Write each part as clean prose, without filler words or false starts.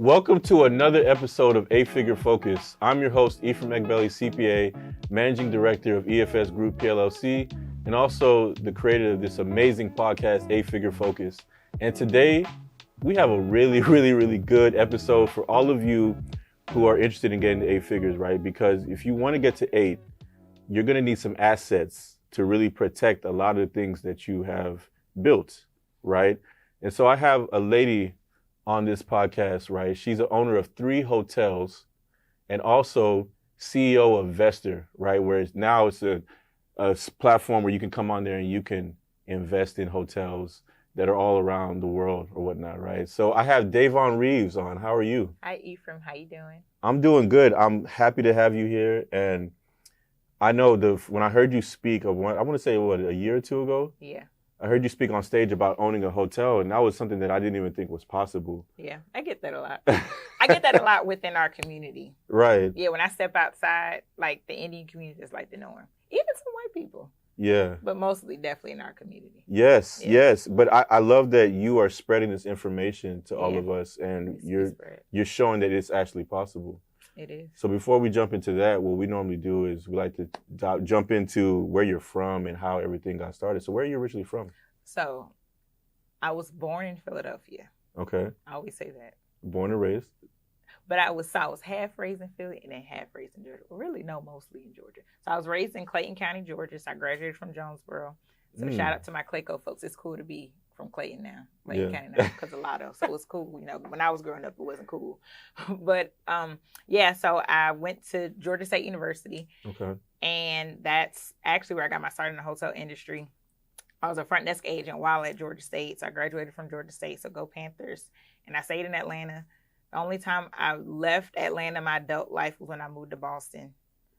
Welcome to another episode of 8-Figure Focus. I'm your host, Ephraim CPA, Managing Director of EFS Group PLLC, and also the creator of this amazing podcast, 8-Figure Focus. And today, we have a really good episode for all of you who are interested in getting to 8 figures, right? Because if you want to get to 8, you're going to need some assets to really protect a lot of the things that you have built, right? And so I have a lady on this podcast, right? She's the owner of 3 hotels and also CEO of Vestor, right? Where now it's a platform where you can come on there and you can invest in hotels that are all around the world or whatnot, right? So I have Davonne Reaves on. How are you? Hi, Ephraim. How you doing? I'm doing good. I'm happy to have you here. And I know when I heard you speak, I want to say, a year or two ago? Yeah. I heard you speak on stage about owning a hotel, and that was something that I didn't even think was possible. Yeah, I get that a lot. I get that a lot within our community. Right. Yeah, when I step outside, like the Indian community is like the norm. Even some white people. Yeah. But mostly definitely in our community. Yes. But I love that you are spreading this information to all of us, and you're showing that it's actually possible. It is. So before we jump into that, what we normally do is we like to jump into where you're from and how everything got started. So where are you originally from? So I was born in Philadelphia. Okay. I always say that. Born and raised. But I was half raised in Philly and then half raised in Georgia. Really, no, mostly in Georgia. So I was raised in Clayton County, Georgia. So I graduated from Jonesboro. So shout out to my Clayco folks. It's cool to be from Clayton now, Clayton County now, because of Lotto. So it was cool. You know, when I was growing up, it wasn't cool. But so I went to Georgia State University. Okay. And that's actually where I got my start in the hotel industry. I was a front desk agent while at Georgia State. So I graduated from Georgia State. So go Panthers. And I stayed in Atlanta. The only time I left Atlanta my adult life was when I moved to Boston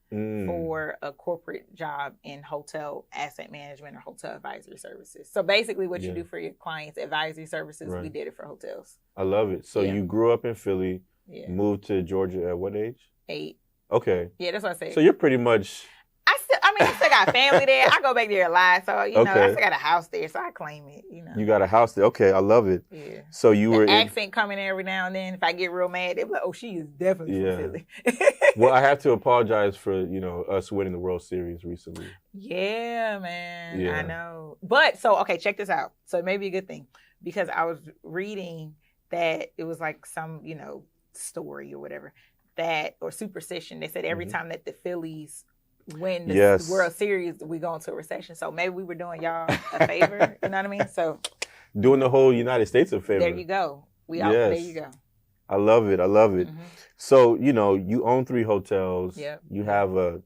for a corporate job in hotel asset management or hotel advisory services. So basically what you do for your clients, advisory services, we did it for hotels. I love it. So you grew up in Philly, moved to Georgia at what age? 8. Okay. Yeah, that's what I said. So you're pretty much... I still got family there. I go back there a lot. So, I still got a house there, so I claim it, You got a house there. Okay, I love it. Yeah. So you were accent coming in every now and then. If I get real mad, they'll be like, oh, she is definitely from Philly. Well, I have to apologize for, us winning the World Series recently. Yeah, man. Yeah. I know. But, check this out. So it may be a good thing. Because I was reading that it was like some, story or whatever, or superstition. They said every time that the Phillies win the World Series, we go into a recession. So maybe we were doing y'all a favor. You know what I mean? So doing the whole United States a favor. There you go. There you go. I love it. Mm-hmm. So, you own 3 hotels. Yep. You have a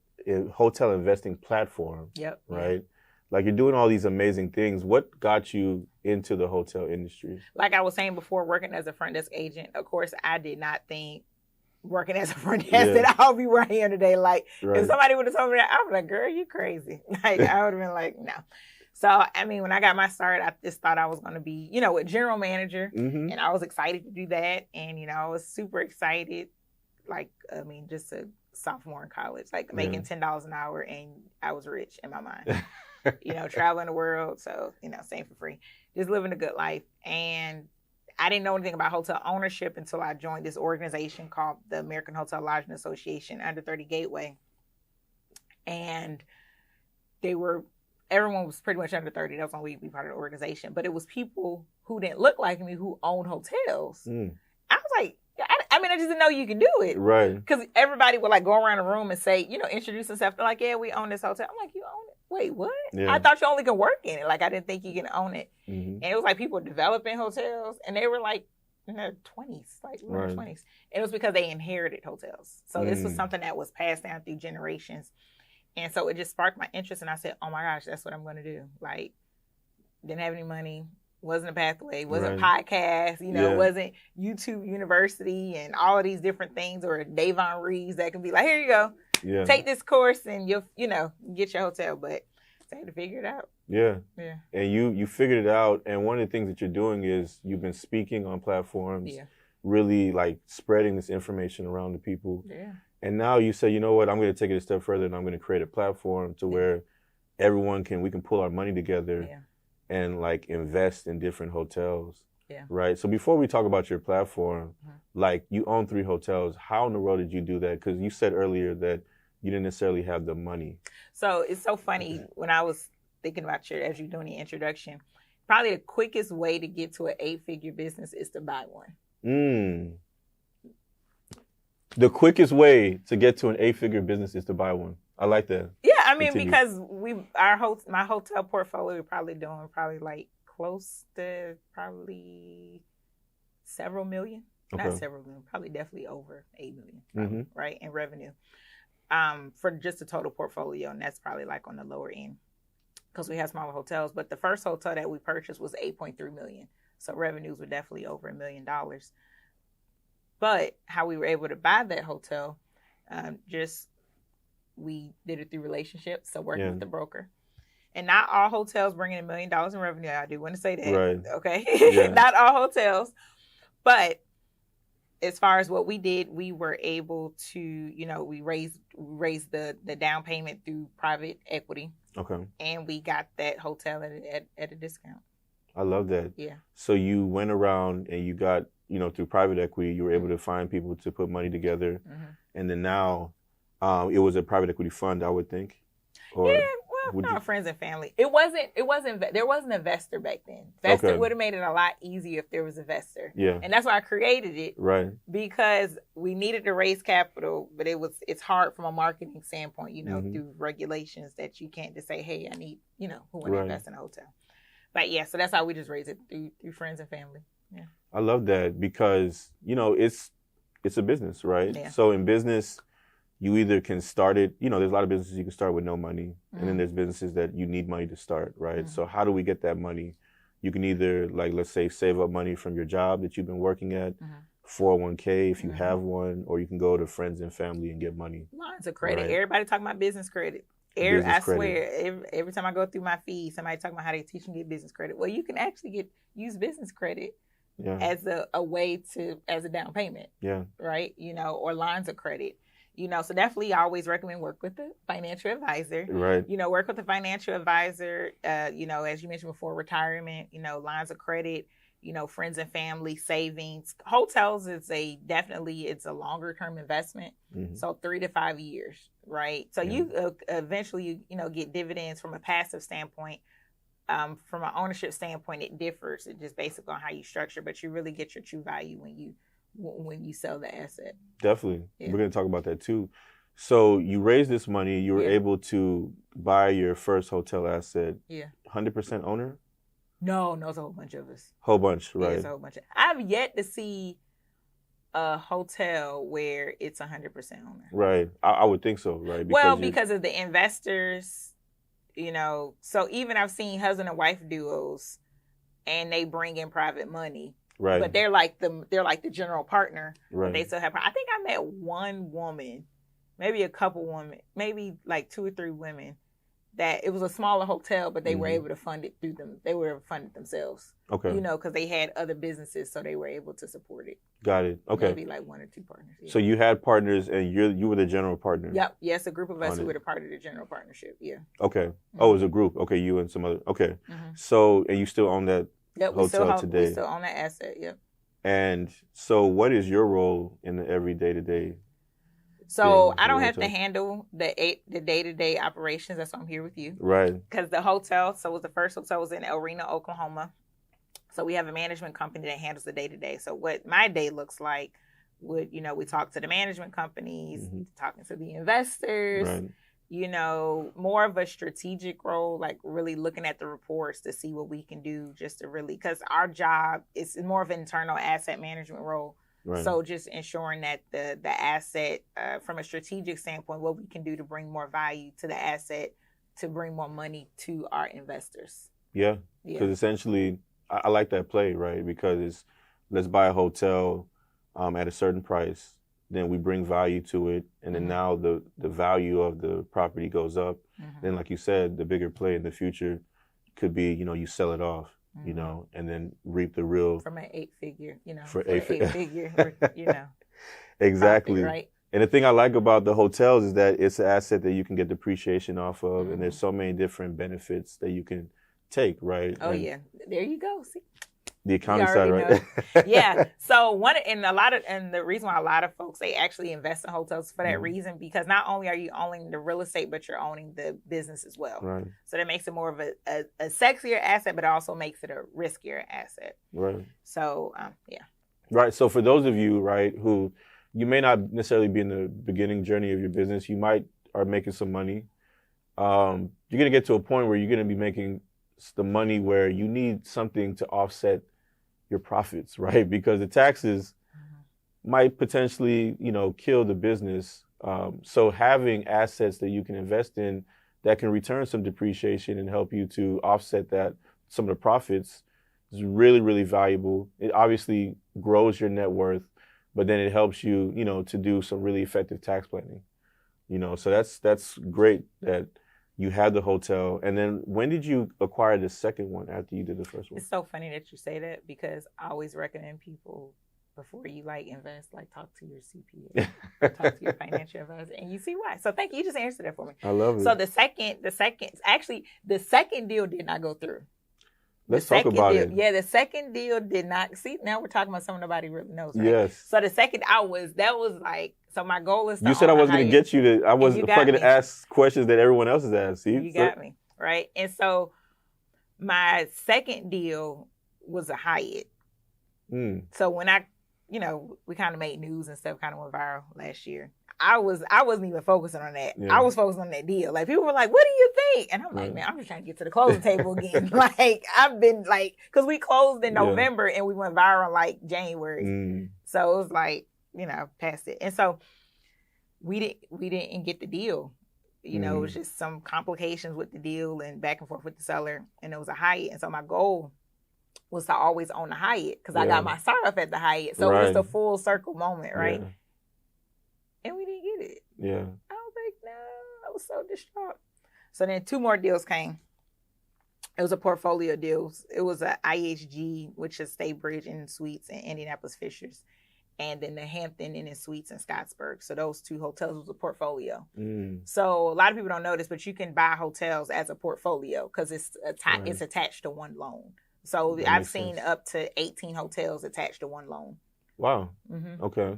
hotel investing platform. Yep. Right? Yep. Like you're doing all these amazing things. What got you into the hotel industry? Like I was saying before, working as a front desk agent, of course, I did not think working as a front desk that I'll be right here today. Like, if somebody would have told me that, I was like, girl, you crazy. Like, I would have been like, no. So, when I got my start, I just thought I was going to be, a general manager. Mm-hmm. And I was excited to do that. And, I was super excited. Like, just a sophomore in college, like making $10 an hour. And I was rich in my mind, traveling the world. So, staying for free, just living a good life. And I didn't know anything about hotel ownership until I joined this organization called the American Hotel Lodging Association, Under 30 Gateway. And everyone was pretty much under 30. That was when we part of the organization. But it was people who didn't look like me who owned hotels. I was like, I just didn't know you could do it. Right. Because everybody would like go around the room and say, introduce themselves. They're like, yeah, we own this hotel. I'm like, you own it? Wait, what? Yeah. I thought you only could work in it. Like, I didn't think you can own it. Mm-hmm. And it was like people developing hotels, and they were like in their 20s, like in their 20s. And it was because they inherited hotels. So this was something that was passed down through generations. And so it just sparked my interest, and I said, oh my gosh, that's what I'm going to do. Like, didn't have any money, wasn't a pathway, wasn't podcast, wasn't YouTube University and all of these different things, or Davonne Reaves that can be like, here you go. Yeah. Take this course and you'll, get your hotel. But I had to figure it out. Yeah. And you figured it out. And one of the things that you're doing is you've been speaking on platforms, really like spreading this information around to people. Yeah. And now you say, you know what, I'm going to take it a step further and I'm going to create a platform to where we can pull our money together and like invest in different hotels. Yeah. Right. So before we talk about your platform, like you own 3 hotels, how in the world did you do that? Because you said earlier that you didn't necessarily have the money. So it's so funny when I was thinking about as you're doing the introduction, probably the quickest way to get to an 8-figure business is to buy one. The quickest way to get to an 8-figure business is to buy one. I like that. Yeah, I mean, because my hotel portfolio, we're probably doing like close to probably several million. Okay. Not several million, probably definitely over 8 million, right, in revenue. For just a total portfolio, and that's probably like on the lower end because we have smaller hotels. But the first hotel that we purchased was 8.3 million, so revenues were definitely over $1 million. But how we were able to buy that hotel, we did it through relationships, so working with the broker. And not all hotels bring in $1 million in revenue. I do want to say that, right? Okay, yeah. Not all hotels, but as far as what we did, we were able to, we raised the down payment through private equity. Okay. And we got that hotel at a discount. I love that. Yeah. So you went around and you got, through private equity, you were able to find people to put money together. And then now it was a private equity fund, I would think. Or yeah. Well, friends and family. There wasn't an investor back then. Investor would have made it a lot easier if there was an investor. Yeah. And that's why I created it. Right. Because we needed to raise capital, but it's hard from a marketing standpoint, through regulations that you can't just say, hey, I need, who want to invest in a hotel. But yeah, so that's how we just raise it through friends and family. Yeah. I love that because, it's a business, right? Yeah. So in business, you either can start it, there's a lot of businesses you can start with no money. And then there's businesses that you need money to start, right? So how do we get that money? You can either, like, let's say, save up money from your job that you've been working at, 401k if you have one, or you can go to friends and family and get money. Lines of credit. Right? Everybody talking about business credit. Swear, every time I go through my feed, somebody talking about how they teach and get business credit. Well, you can actually use business credit as a way as a down payment. Yeah. Right? Or lines of credit. So definitely I always recommend work with a financial advisor. Right. Work with a financial advisor, as you mentioned before, retirement, lines of credit, friends and family, savings. Hotels is definitely a longer term investment. So 3 to 5 years, right? So you eventually, get dividends from a passive standpoint. From an ownership standpoint, it differs. It just basically on how you structure, but you really get your true value when you sell the asset. Definitely. Yeah. We're going to talk about that too. So you raised this money, you were able to buy your first hotel asset. Yeah. 100% owner? No, it's a whole bunch of us. Whole bunch, right. Yeah, it's a whole bunch. I've yet to see a hotel where it's 100% owner. Right. I would think so, right? Because of the investors, so even I've seen husband and wife duos and they bring in private money. Right. But they're like the general partner. Right. But they still have. I think I met one woman, maybe a couple women, maybe like 2 or 3 women. That it was a smaller hotel, but they were able to fund it through them. They were able to fund it themselves. Okay. Because they had other businesses, so they were able to support it. Got it. Okay. Maybe like 1 or 2 partners. Yeah. So you had partners, and you were the general partner. Yep. Yes, a group of us who were the part of the general partnership. Yeah. Okay. Oh, it was a group. Okay, you and some other. Okay. So and you still own that. Yep, hotel today. We still own that asset, yep. And so what is your role in the every day-to-day? So I don't have to handle the day-to-day operations. That's why I'm here with you. Right. Because the hotel, the first hotel was in El Reno, Oklahoma. So we have a management company that handles the day-to-day. So what my day looks like we talk to the management companies, talking to the investors, right. More of a strategic role, like really looking at the reports to see what we can do just to really, because our job is more of an internal asset management role. Right. So just ensuring that the asset, from a strategic standpoint, what we can do to bring more value to the asset, to bring more money to our investors. Yeah, because essentially, I like that play, right? Because let's buy a hotel at a certain price. Then we bring value to it, and then now the value of the property goes up. Then, like you said, the bigger play in the future could be, you sell it off, and then reap the real from an 8-figure, for 8-figure, exactly. Profit, right? And the thing I like about the hotels is that it's an asset that you can get depreciation off of, and there's so many different benefits that you can take, right? Oh, yeah. There you go. See? The accounting side, right? Yeah. So the reason why a lot of folks, they actually invest in hotels for that reason, because not only are you owning the real estate, but you're owning the business as well. Right. So that makes it more of a sexier asset, but it also makes it a riskier asset. Right. So, yeah. Right. So for those of you, right, who you may not necessarily be in the beginning journey of your business, you might are making some money. You're going to get to a point where you're going to be making the money where you need something to offset your profits, right? Because the taxes might potentially, kill the business. So having assets that you can invest in that can return some depreciation and help you to offset some of the profits is really, really valuable. It obviously grows your net worth, but then it helps you, to do some really effective tax planning. So that's great that you had the hotel. And then when did you acquire the second one after you did the first one? It's so funny that you say that, because I always recommend people, before you invest, talk to your CPA, talk to your financial advisor, and you see why. So thank you. You just answered that for me. I love it. So the second deal did not go through. Let's talk about it. Yeah, the second deal did not. See, now we're talking about something nobody really knows, right? Yes. So the second, so my goal is to You said I wasn't going to get you to, I was fucking to ask questions that everyone else has asked. See? You got me, right? And so my second deal was a Hyatt. So when we kind of made news and stuff, kind of went viral last year. I wasn't even focusing on that. Yeah. I was focused on that deal. People were like, "What do you think?" And I'm like, "Man, I'm just trying to get to the closing table again." I've been because we closed in November and we went viral January. So it was past it. And so we didn't get the deal. It was just some complications with the deal and back and forth with the seller, and it was a Hyatt. And so my goal was to always own the Hyatt, because I got my start off at the Hyatt. So it was the full circle moment, right? Yeah. And we didn't get it. Yeah. I was like, no, I was so distraught. So then 2 more deals came. It was a portfolio deal. It was a IHG, which is Staybridge Inn and Suites in Indianapolis Fishers, and then the Hampton Inn and Suites in Scottsburg. So those 2 hotels was a portfolio. So a lot of people don't know this, but you can buy hotels as a portfolio because it's attached to one loan. So I've seen up to 18 hotels attached to one loan. Wow. Okay.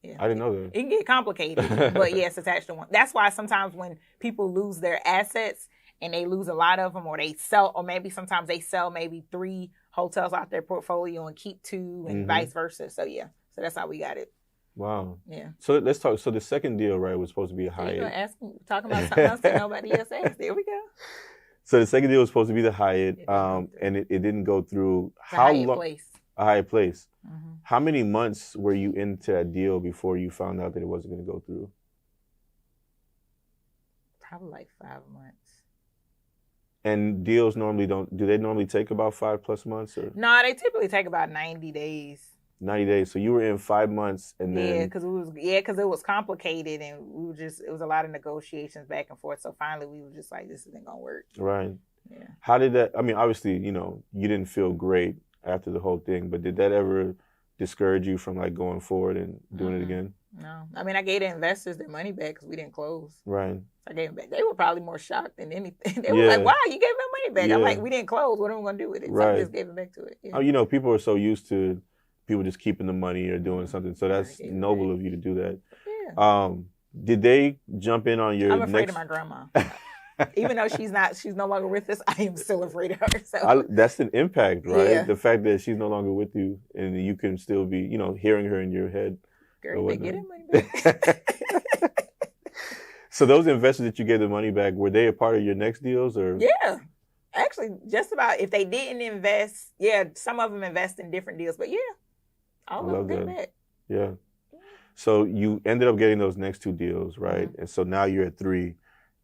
Yeah. I didn't know that. It can get complicated, but it's attached to one. That's why sometimes when people lose their assets and they lose a lot of them, or they sell, or maybe sometimes they sell maybe 3 hotels out their portfolio and keep 2 and vice versa. So so that's how we got it. Wow. Yeah. So let's talk. So the second deal, right, was supposed to be a Hyatt. You're talking about something else that nobody else asked. There we go. So the second deal was supposed to be the Hyatt, and it didn't go through. How long? A Hyatt Place. How many months were you into that deal before you found out that it wasn't going to go through? Probably 5 months. And deals do they normally take about 5+ months? Or? No, they typically take about 90 days. 90 days. So you were in 5 months and then... Yeah, because it was complicated, and it was a lot of negotiations back and forth. So finally we were just like, this isn't going to work. Right. Yeah. How did that, obviously, you didn't feel great after the whole thing, but did that ever discourage you from going forward and doing it again? No. I gave the investors their money back because we didn't close. Right. I gave them back. They were probably more shocked than anything. They were like, wow, you gave my money back. I'm like, we didn't close. What are we going to do with it? So I just gave it back to it. Yeah. People are so used to people just keeping the money or doing something. So that's noble of you to do that. Yeah. Did they jump in on your I'm afraid of my grandma. Even though she's no longer with us, I am still afraid of her. So. That's an impact, right? Yeah. The fact that she's no longer with you and you can still be, hearing her in your head. Girl, you get her money back. So those investors that you gave the money back, were they a part of your next deals or? Yeah. Actually, just about. If they didn't invest, some of them invest in different deals, but all of them back. Yeah. So you ended up getting those next 2 deals, right? And so now you're at 3.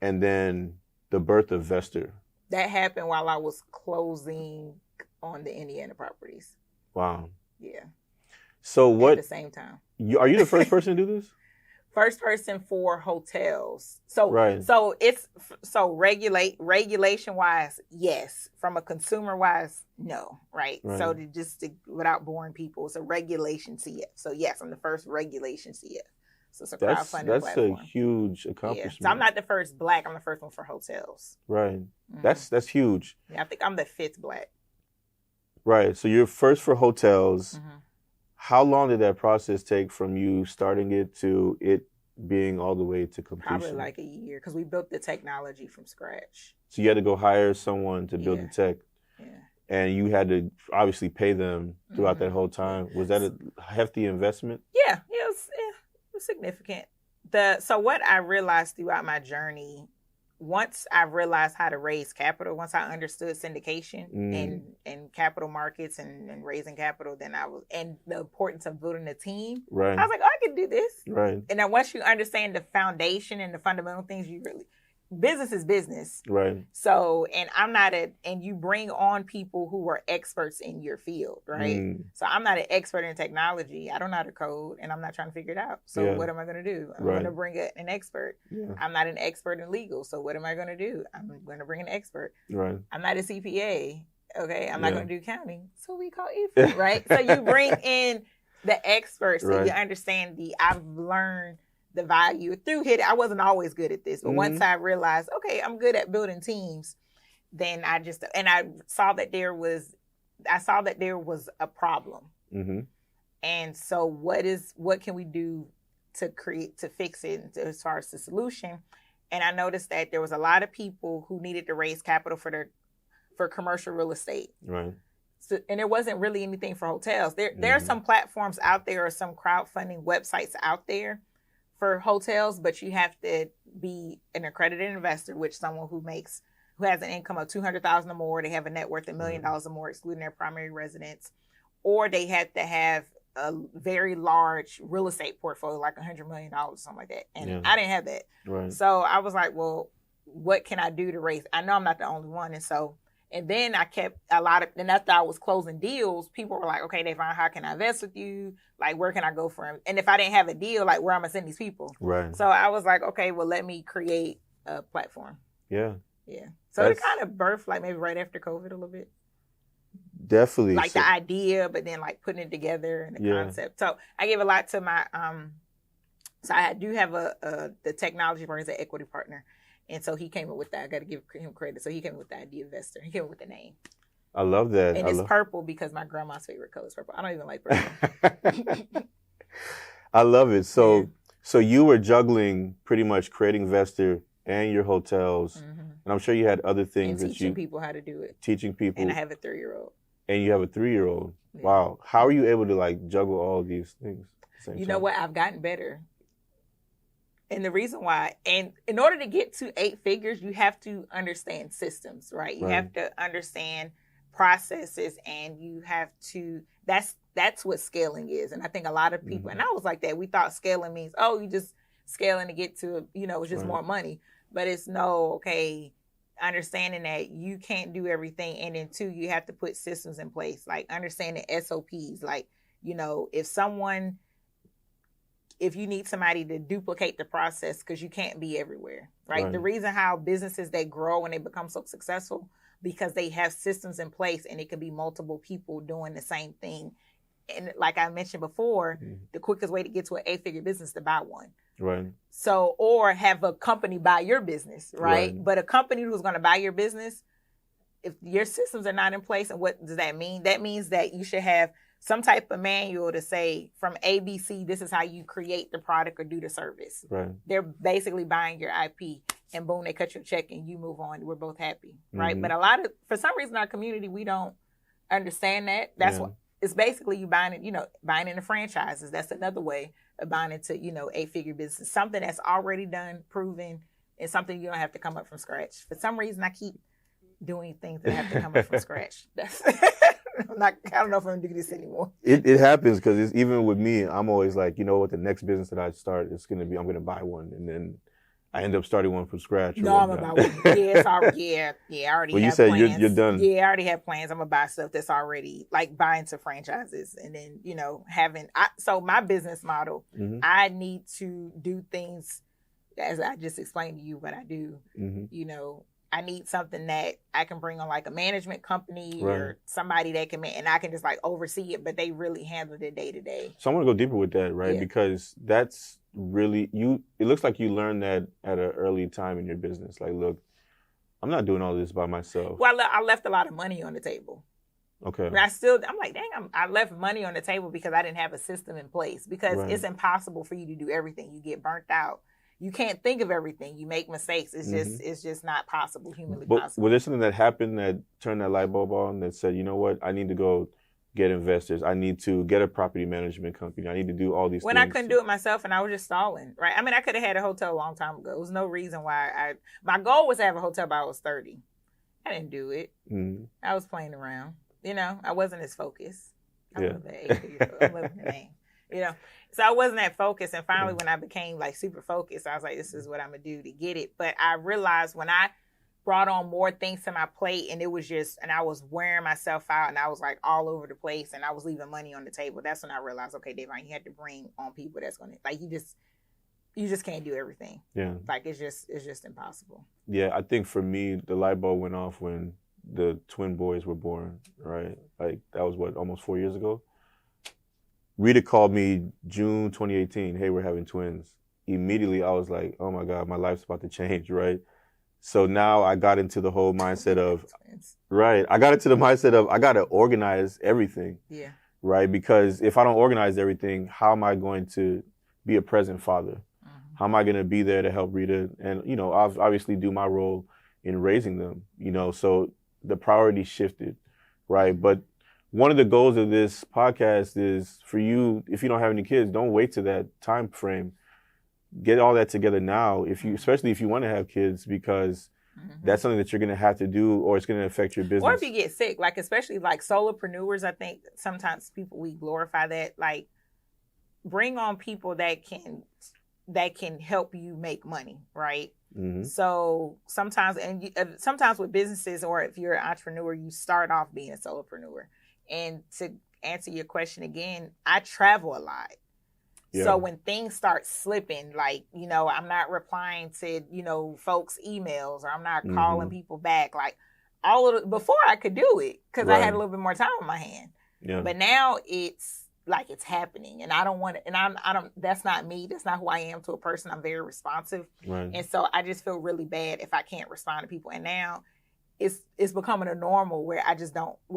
And then the birth of Vester. That happened while I was closing on the Indiana properties. Wow. Yeah. So what? At the same time. Are you the first person to do this? First person for hotels. So right. So it's regulation wise, yes. From a consumer wise, no. Right. So without boring people, it's a regulation CF. So yes, I'm the first regulation CF. So it's a crowdfunding platform. That's a huge accomplishment. Yeah. So I'm not the first Black. I'm the first one for hotels. Right. That's huge. Yeah, I think I'm the 5th Black. Right. So you're first for hotels. Mm-hmm. How long did that process take from you starting it to it being all the way to completion? Probably like a year, because we built the technology from scratch. So you had to go hire someone to build the tech. Yeah. And you had to obviously pay them throughout that whole time. Was that a hefty investment? Yeah, it was significant. So what I realized throughout my journey, once I realized how to raise capital, once I understood syndication and capital markets and raising capital, and the importance of building a team. Right. I was like, oh, I can do this. Right. And then once you understand the foundation and the fundamental things, business is business. Right. So, and you bring on people who are experts in your field, right? So I'm not an expert in technology. I don't know how to code, and I'm not trying to figure it out. So what am I going to do? I'm going to bring an expert. Yeah. I'm not an expert in legal. So what am I going to do? I'm going to bring an expert. Right. I'm not a CPA. Okay. I'm not going to do accounting. So we call Ephraim, right? So you bring in the experts, so you understand I've learned the value through HIT. I wasn't always good at this, but once I realized, okay, I'm good at building teams, then I saw that there was a problem. Mm-hmm. And so what can we do to fix it as far as the solution? And I noticed that there was a lot of people who needed to raise capital for commercial real estate. Right. So, and there wasn't really anything for hotels. There are some platforms out there or some crowdfunding websites out there for hotels, but you have to be an accredited investor, which someone who has an income of $200,000 or more, they have a net worth of $1 million or more, excluding their primary residence, or they have to have a very large real estate portfolio, like $100 million or something like that. And I didn't have that. Right. So I was like, well, what can I do to raise? I know I'm not the only one. And then I kept and after I was closing deals, people were like, okay, Davonne, how can I invest with you? Like, where can I go for them? And if I didn't have a deal, like, where am I sending these people? Right. So I was like, okay, well, let me create a platform. Yeah. Yeah. So it kind of birthed, like, maybe right after COVID a little bit. Definitely. Like the idea, but then like putting it together and the concept. So I gave a lot to my, so I do have the technology partner as an equity partner. And so he came up with that. I got to give him credit. So he came up with the idea investor. He came up with the name. I love that. And it's purple because my grandma's favorite color is purple. I don't even like purple. I love it. So you were juggling pretty much creating Vestor and your hotels. Mm-hmm. And I'm sure you had other things and teaching people how to do it. Teaching people. And I have a 3-year-old. And you have a 3-year-old. Yeah. Wow. How are you able to like juggle all of these things at the same time? You know what? I've gotten better. And the reason why, and in order to get to 8 figures, you have to understand systems, right? You have to understand processes, and you have to, that's what scaling is. And I think a lot of people, and I was like that, we thought scaling means, oh, you just scaling to get to, it's just more money. But it's understanding that you can't do everything. And then 2, you have to put systems in place, like understanding SOPs, like, if you need somebody to duplicate the process, because you can't be everywhere, right? The reason how businesses, they grow and they become so successful, because they have systems in place, and it could be multiple people doing the same thing. And like I mentioned before, the quickest way to get to an 8-figure business is to buy one. Right. So, or have a company buy your business, right? But a company who's going to buy your business, if your systems are not in place, and what does that mean? That means that you should have some type of manual to say, from ABC, this is how you create the product or do the service. Right. They're basically buying your IP, and boom, they cut your check and you move on. We're both happy, right? But for some reason, our community, we don't understand that. That's what it's basically, you buying into franchises. That's another way of buying into, 8-figure business. Something that's already done, proven, and something you don't have to come up from scratch. For some reason, I keep doing things that have to come up from scratch. I don't know if I'm going to do this anymore. It happens, because it's even with me, I'm always like, what, the next business that I start is going to be, I'm going to buy one. And then I end up starting one from scratch. No, I'm going to buy one. I already have plans. You said you're done. Yeah, I already have plans. I'm going to buy stuff that's already, like, buying to franchises. And then, so my business model, I need to do things, as I just explained to you what I do, I need something that I can bring on, like a management company or somebody that can, and I can just like oversee it, but they really handle it day to day. So I want to go deeper with that, right? Yeah. Because that's really, it looks like you learned that at an early time in your business. Like, look, I'm not doing all this by myself. Well, I left a lot of money on the table. Okay. But I'm like, dang, I left money on the table because I didn't have a system in place, because it's impossible for you to do everything. You get burnt out. You can't think of everything. You make mistakes. It's just not possible, humanly possible. Was there something that happened that turned that light bulb on that said, you know what, I need to go get investors. I need to get a property management company. I need to do all these things. When I couldn't do it myself and I was just stalling, right? I mean, I could have had a hotel a long time ago. There was no reason why my goal was to have a hotel by I was 30. I didn't do it. I was playing around. I wasn't as focused. I love that. I love the name. So I wasn't that focused. And finally, when I became like super focused, I was like, this is what I'm going to do to get it. But I realized when I brought on more things to my plate, and I was wearing myself out, and I was like all over the place, and I was leaving money on the table. That's when I realized, okay, Davonne, you had to bring on people that's going to, like, you just can't do everything. Yeah. Like, it's just impossible. Yeah. I think for me, the light bulb went off when the twin boys were born, right? Like, that was almost 4 years ago. Rita called me June 2018. Hey, we're having twins. Immediately, I was like, oh my God, my life's about to change, right? So now I got into the whole mindset of, I got to organize everything. Yeah. Right? Because if I don't organize everything, how am I going to be a present father? How am I going to be there to help Rita and, obviously do my role in raising them, so the priority shifted, right? But one of the goals of this podcast is for you, if you don't have any kids, don't wait to that time frame. Get all that together now, especially if you want to have kids, because that's something that you're going to have to do, or it's going to affect your business. Or if you get sick, like, especially like solopreneurs, I think sometimes we glorify that. Like, bring on people that can help you make money, right? So sometimes with businesses, or if you're an entrepreneur, you start off being a solopreneur. And to answer your question again, I travel a lot. Yeah. So when things start slipping, like, I'm not replying to, folks' emails, or I'm not calling people back, like before I could do it because I had a little bit more time on my hand. Yeah. But now it's like it's happening, and I don't want to, and I don't, that's not me. That's not who I am to a person. I'm very responsive. Right. And so I just feel really bad if I can't respond to people. And now it's becoming a normal where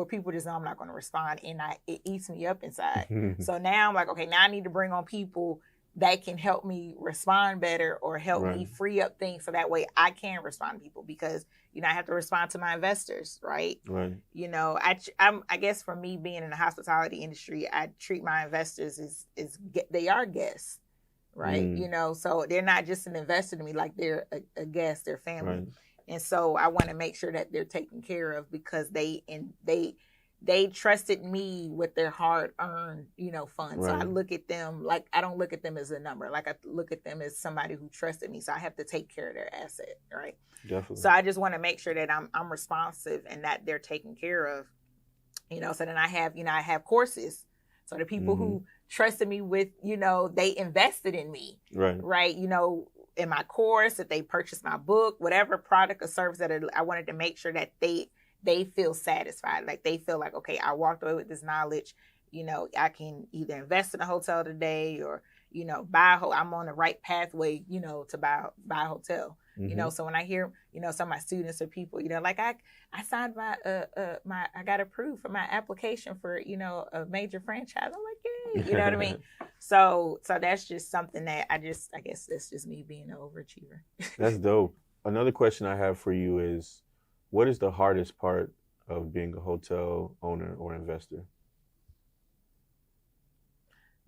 people just know I'm not going to respond, and it eats me up inside. So now I'm like, okay, now I need to bring on people that can help me respond better, or help me free up things so that way I can respond to people, because, I have to respond to my investors, right? Right. I guess for me, being in the hospitality industry, I treat my investors as they are guests, right? So they're not just an investor to me, like they're a guest, they're family. Right. And so I want to make sure that they're taken care of, because they trusted me with their hard-earned, funds. Right. So I look at them like, I don't look at them as a number. Like, I look at them as somebody who trusted me. So I have to take care of their asset, right? Definitely. So I just want to make sure that I'm responsive and that they're taken care of, So then I have courses. So the people who trusted me with, they invested in me, right? In my course, if they purchased my book, whatever product or service that I wanted to make sure that they feel satisfied. Like, they feel like, okay, I walked away with this knowledge. I can either invest in a hotel today, or, I'm on the right pathway, to buy a hotel. So when I hear, some of my students or people, like I signed I got approved for my application for, a major franchise. I'm like, yay, you know what I mean? So that's just something that I guess that's just me being an overachiever. That's dope. Another question I have for you is, what is the hardest part of being a hotel owner or investor?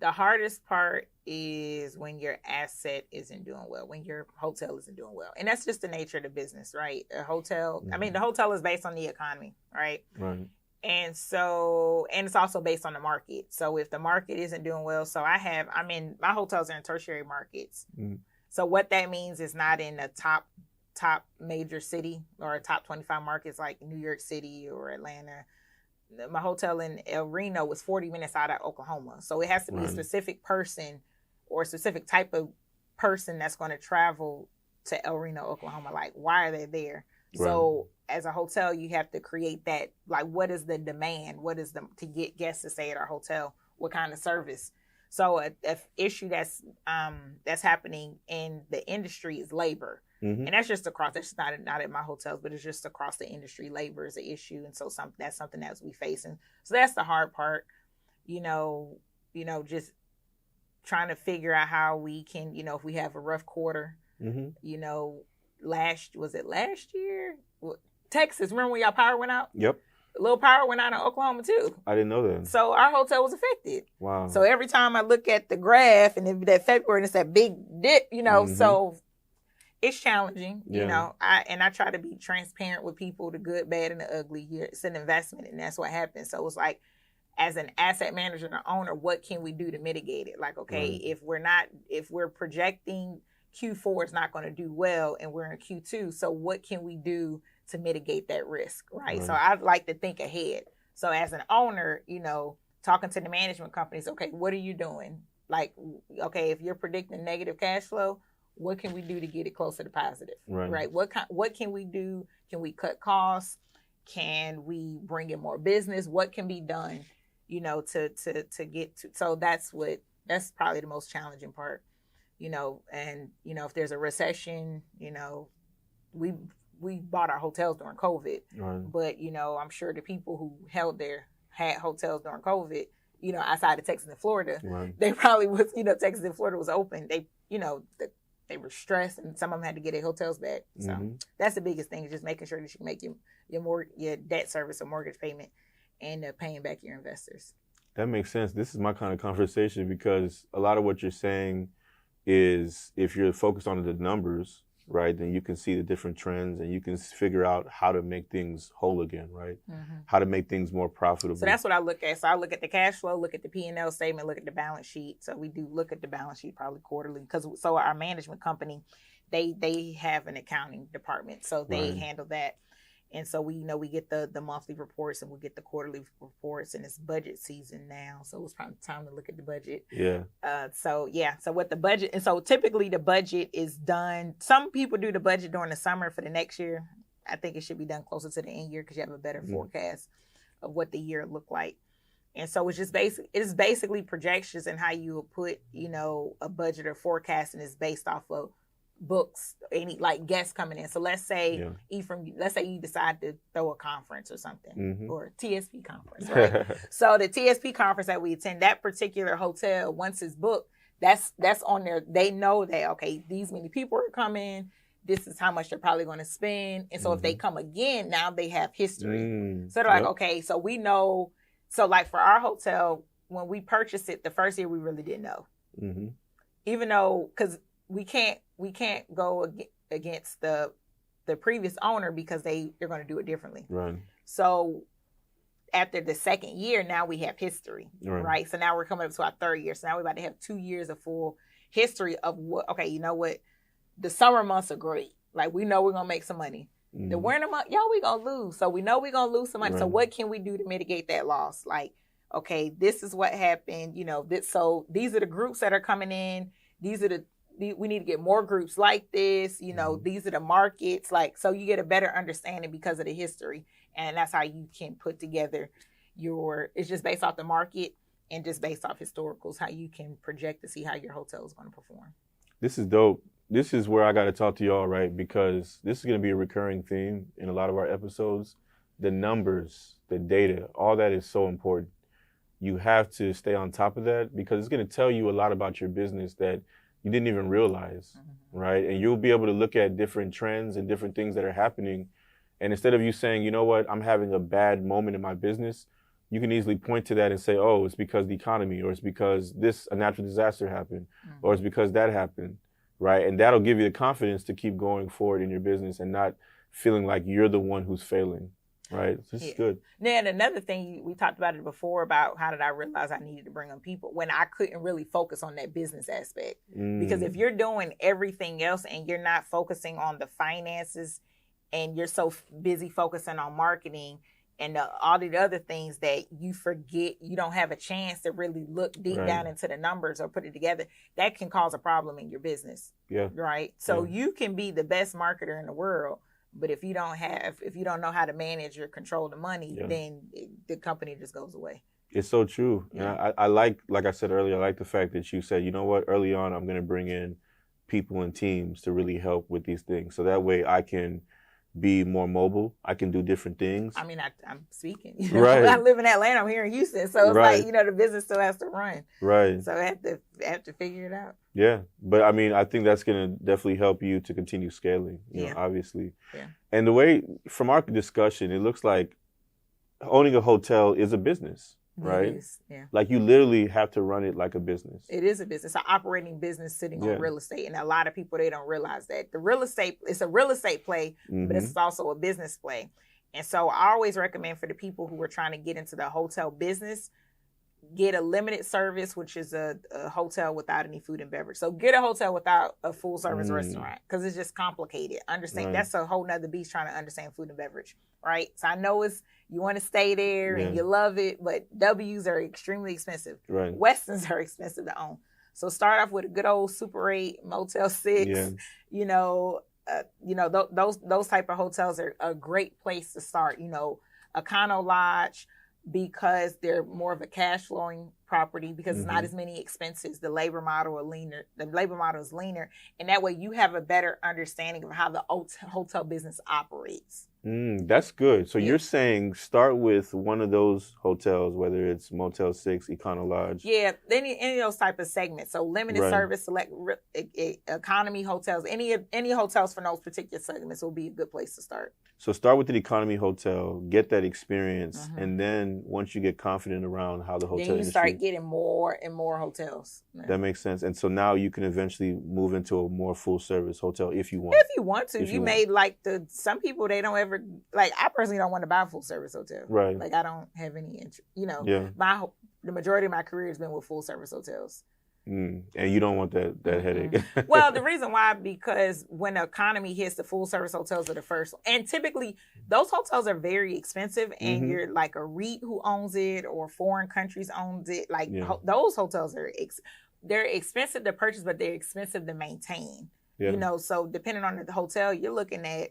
The hardest part is when your asset isn't doing well, when your hotel isn't doing well. And that's just the nature of the business, right? A hotel, the hotel is based on the economy, right? Right. And it's also based on the market. So if the market isn't doing well, my hotels are in tertiary markets. So what that means is not in the top major city or top 25 markets like New York City or Atlanta. My hotel in El Reno was 40 minutes out of Oklahoma. So it has to be a specific person or a specific type of person that's going to travel to El Reno, Oklahoma. Like, why are they there? Right. So as a hotel, you have to create that, like, what is the demand? What is to get guests to stay at our hotel? What kind of service? So a issue that's happening in the industry is labor. And that's just across. That's not at my hotels, but it's just across the industry. Labor is an issue, and so that's something that we facing. So that's the hard part. Just trying to figure out how we can, if we have a rough quarter. Last year? Texas, remember when y'all power went out? Yep. A little power went out in Oklahoma too. I didn't know that. So our hotel was affected. Wow. So every time I look at the graph and that February and it's that big dip, so it's challenging, I try to be transparent with people, the good, bad, and the ugly. It's an investment, and that's what happens. So it's like, as an asset manager and an owner, what can we do to mitigate it? Like, okay, if we're projecting Q4 is not going to do well and we're in Q2, so what can we do to mitigate that risk, right? So I'd like to think ahead. So as an owner, talking to the management companies, okay, what are you doing? Like, okay, if you're predicting negative cash flow, what can we do to get it closer to positive, right? What can we do? Can we cut costs? Can we bring in more business? What can be done, to get to? So that's probably the most challenging part, and if there's a recession, we bought our hotels during COVID, but I'm sure the people who had hotels during COVID, outside of Texas and Florida, they probably was, Texas and Florida was open. They, they were stressed, and some of them had to get their hotels back. So that's the biggest thing, is just making sure that you can make your debt service or mortgage payment, and paying back your investors. That makes sense. This is my kind of conversation, because a lot of what you're saying is, if you're focused on the numbers, right, then you can see the different trends and you can figure out how to make things whole again, right? How to make things more profitable. So that's what I look at. So I look at the cash flow, look at the P&L statement, look at the balance sheet. So we do look at the balance sheet probably quarterly, because our management company, they have an accounting department, so they handle that. And so we get the monthly reports, and we get the quarterly reports, and it's budget season now. So it's probably time to look at the budget. So what the budget, and so typically the budget is done. Some people do the budget during the summer for the next year. I think it should be done closer to the end year, because you have a better forecast of what the year look like. And so it's basically projections, and how you will put, a budget or forecast, and it's based off of books, any like guests coming in. So let's say Ephraim, let's say you decide to throw a conference or something, or TSP conference, right? So the TSP conference that we attend, that particular hotel, once it's booked, that's on there. They know that, okay, these many people are coming, this is how much they're probably going to spend. And so if they come again, now they have history. So they're like, okay, so we know. So like for our hotel, when we purchased it the first year, we really didn't know. Even though, because we can't go against the previous owner, because they're going to do it differently. So after the second year, now we have history, right? So now we're coming up to our third year. So now we're about to have 2 years of full history of what, okay, you know what? The summer months are great. Like, we know we're going to make some money. The winter month, we going to lose. So we know we're going to lose some money. So what can we do to mitigate that loss? Like, okay, this is what happened. So these are the groups that are coming in. We need to get more groups like this. These are the markets. Like, so you get a better understanding because of the history. And that's how you can put together it's just based off the market and just based off historicals, how you can project to see how your hotel is going to perform. This is dope. This is where I got to talk to y'all, right? Because this is going to be a recurring theme in a lot of our episodes. The numbers, the data, all that is so important. You have to stay on top of that, because it's going to tell you a lot about your business that you didn't even realize, right? And you'll be able to look at different trends and different things that are happening. And instead of you saying, you know what, I'm having a bad moment in my business, you can easily point to that and say, oh, it's because the economy, or it's because a natural disaster happened, or it's because that happened, right? And that'll give you the confidence to keep going forward in your business and not feeling like you're the one who's failing. Right. This is good. Then another thing, we talked about it before, about how did I realize I needed to bring on people when I couldn't really focus on that business aspect. Because if you're doing everything else and you're not focusing on the finances, and you're so busy focusing on marketing and all the other things, that you forget, you don't have a chance to really look deep down into the numbers or put it together, that can cause a problem in your business. Right. So you can be the best marketer in the world, but if you don't know how to manage or control the money, then the company just goes away. It's so true. I like I said earlier, I like the fact that you said, you know what, early on, I'm going to bring in people and teams to really help with these things. So that way I can be more mobile. I can do different things. I mean, I'm speaking. Right. I live in Atlanta. I'm here in Houston. So it's right. like, the business still has to run. Right. So I have to figure it out. Yeah. But I mean, I think that's going to definitely help you to continue scaling, you know, obviously. Yeah. And the way, from our discussion, it looks like owning a hotel is a business. Right? It is, yeah. Like you literally have to run it like a business. It is a business, an operating business sitting on real estate. And a lot of people, they don't realize that. It's a real estate play, but it's also a business play. And so I always recommend for the people who are trying to get into the hotel business, get a limited service, which is a hotel without any food and beverage. So get a hotel without a full service restaurant because it's just complicated. Understand that's a whole nother beast trying to understand food and beverage, right? So I know you want to stay there and you love it, but W's are extremely expensive. Right. Westons are expensive to own. So start off with a good old Super 8, Motel 6, those type of hotels are a great place to start. Econo Lodge, because they're more of a cash flowing property because it's not as many expenses. The labor model is leaner. And that way you have a better understanding of how the hotel business operates. That's good. So you're saying start with one of those hotels, whether it's Motel 6, Econo Lodge. Yeah, any of those type of segments. So limited service, select economy hotels, any hotels for those particular segments will be a good place to start. So start with the economy hotel, get that experience, and then once you get confident around how the hotel then you industry, start getting more and more hotels. That makes sense. And so now you can eventually move into a more full service hotel if you want. If you want to. You may some people, they don't ever, I personally don't want to buy a full service hotel. Right. I don't have any interest, the majority of my career has been with full service hotels. And you don't want that headache. Well, the reason why, because when the economy hits, the full service hotels are the first. And typically, those hotels are very expensive, and you're like a REIT who owns it or foreign countries owns it. Those hotels they're expensive to purchase, but they're expensive to maintain. Yeah. So depending on the hotel, you're looking at,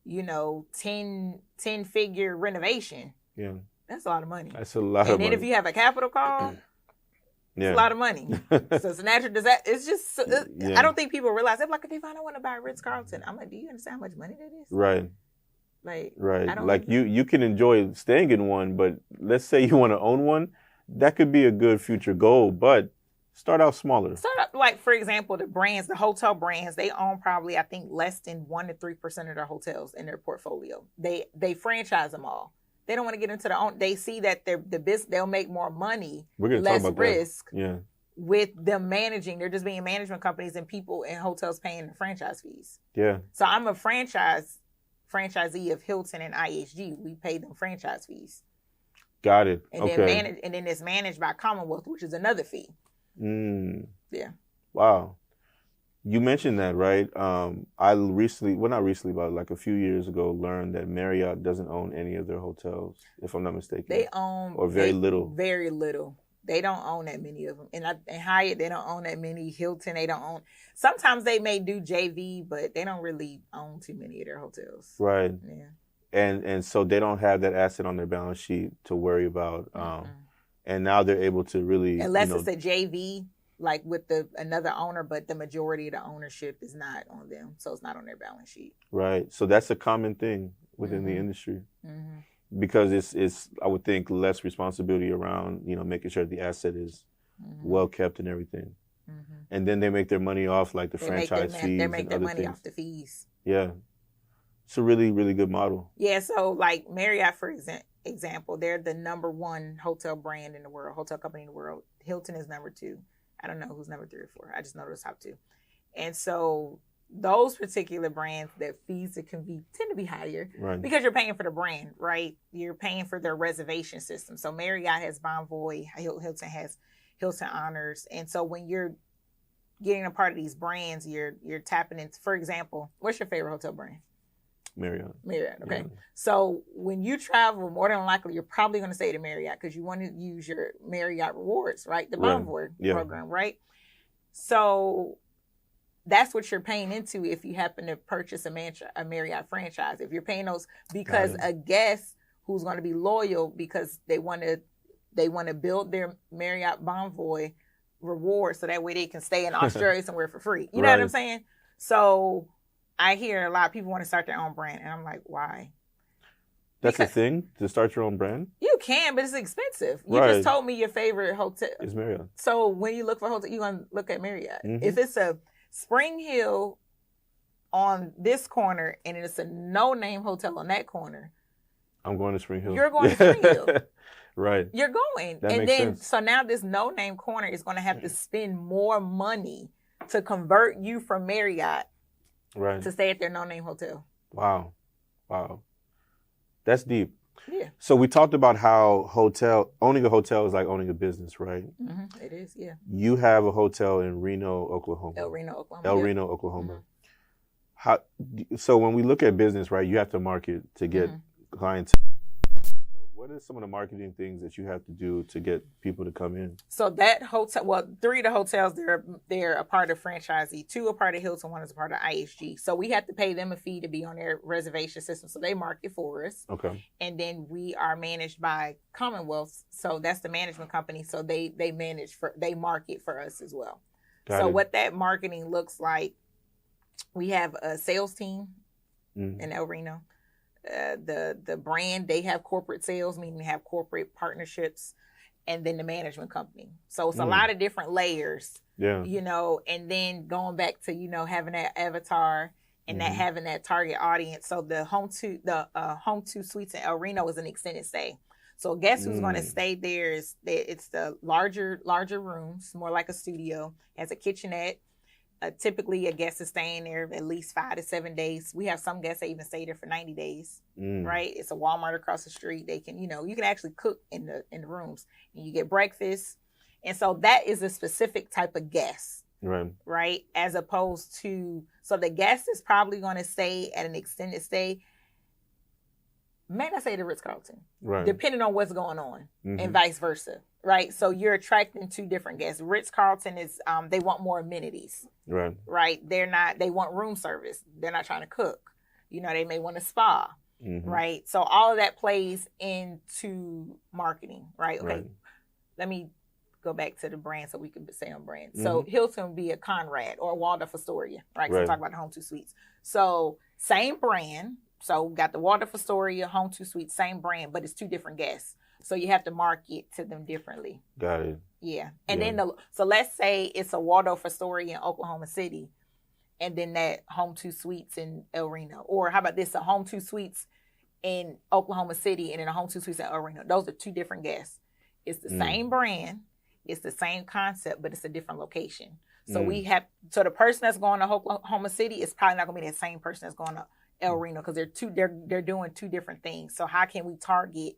10-figure renovation. Yeah. That's a lot of money. That's a lot of money. And then if you have a capital call, it's a lot of money. So it's a natural disaster. It's just, I don't think people realize, they're like, Davonne, I want to buy a Ritz-Carlton. I'm like, do you understand how much money that is? Right. Right. You can enjoy staying in one, but let's say you want to own one, that could be a good future goal, but start out smaller. For example, the hotel brands, they own probably, I think, less than 1% to 3% of their hotels in their portfolio. They franchise them all. They don't want to get into their own. They see that they'll make more money, less risk with them managing. They're just being management companies and people in hotels paying the franchise fees. Yeah. So I'm a franchisee of Hilton and IHG. We pay them franchise fees. Got it. And then it's managed by Commonwealth, which is another fee. Yeah. Wow. You mentioned that, right? I recently, not recently, but like a few years ago, learned that Marriott doesn't own any of their hotels, if I'm not mistaken. They own... Or very little. Very little. They don't own that many of them. And Hyatt, they don't own that many. Hilton, they don't own... Sometimes they may do JV, but they don't really own too many of their hotels. Right. Yeah. And so they don't have that asset on their balance sheet to worry about. And now they're able to really... Unless it's a JV, with another owner, but the majority of the ownership is not on them. So it's not on their balance sheet. Right. So that's a common thing within the industry. Because it's, I would think, less responsibility around, making sure the asset is well kept and everything. And then they make their money off the franchise fees. They make their money off the fees. Yeah. It's a really, really good model. Yeah. So Marriott, for example, they're the number one hotel brand in the world, hotel company in the world. Hilton is number 2. I don't know who's number 3 or 4. I just know those top 2. And so those particular brands, their fees tend to be higher because you're paying for the brand, right? You're paying for their reservation system. So Marriott has Bonvoy, Hilton has Hilton Honors. And so when you're getting a part of these brands, you're tapping into, for example, what's your favorite hotel brand? Marriott. Okay. Yeah. So when you travel, more than likely, you're probably going to stay to Marriott because you want to use your Marriott rewards, right? The Bonvoy program, right? So that's what you're paying into if you happen to purchase a Marriott franchise. If you're paying those because a guest who's going to be loyal because they want to build their Marriott Bonvoy rewards so that way they can stay in Australia somewhere for free. You know what I'm saying? So I hear a lot of people want to start their own brand, and I'm like, why? That's a thing, to start your own brand? You can, but it's expensive. You just told me your favorite hotel is Marriott. So when you look for a hotel, you're going to look at Marriott. If it's a Spring Hill on this corner and it's a no-name hotel on that corner, I'm going to Spring Hill. You're going to Spring Hill. Right. You're going. That and makes then, sense. so now this no-name corner is going to have to spend more money to convert you from Marriott to stay at their no-name hotel. Wow. That's deep. Yeah. So we talked about how owning a hotel is like owning a business, right? Mm-hmm. It is, yeah. You have a hotel in Reno, Oklahoma. El Reno, Oklahoma. So when we look at business, right, you have to market to get clients. What are some of the marketing things that you have to do to get people to come in? So that hotel, well, 3 of the hotels, they're a part of franchisee. 2 are part of Hilton, 1 is a part of IHG. So we have to pay them a fee to be on their reservation system. So they market for us. Okay. And then we are managed by Commonwealth. So that's the management company. So they market for us as well. So what that marketing looks like, we have a sales team in El Reno. The brand, they have corporate sales, meaning they have corporate partnerships, and then the management company. So it's a lot of different layers, you know, and then going back to, you know, having that avatar and that having that target audience. So the Home 2 Suites in El Reno is an extended stay. So guess who's going to stay there it's the larger rooms, more like a studio, has a kitchenette. Typically, a guest is staying there at least 5 to 7 days. We have some guests that even stay there for 90 days, right? It's a Walmart across the street. They can, you know, you can actually cook in the rooms, and you get breakfast. And so that is a specific type of guest, right? As opposed to, so the guest is probably going to stay at an extended stay. May not say the Ritz-Carlton, depending on what's going on, and vice versa, right? So you're attracting 2 different guests. Ritz-Carlton is, they want more amenities, right? They want room service. They're not trying to cook. You know, they may want a spa, right? So all of that plays into marketing, right? Okay, let me go back to the brand so we can stay on brand. So Hilton would be a Conrad or a Waldorf Astoria, right? So we talk about the Home 2 Suites. So same brand. So we got the Waldorf Astoria, Home 2 Suites, same brand, but it's 2 different guests. So you have to market to them differently. Got it. Yeah. And then, so let's say it's a Waldorf Astoria in Oklahoma City, and then that Home 2 Suites in El Reno. Or how about this, a Home 2 Suites in Oklahoma City and then a Home 2 Suites in El Reno. Those are 2 different guests. It's the same brand, it's the same concept, but it's a different location. So so the person that's going to Oklahoma City is probably not going to be the same person that's going to El Reno, because they're doing 2 different things. So how can we target?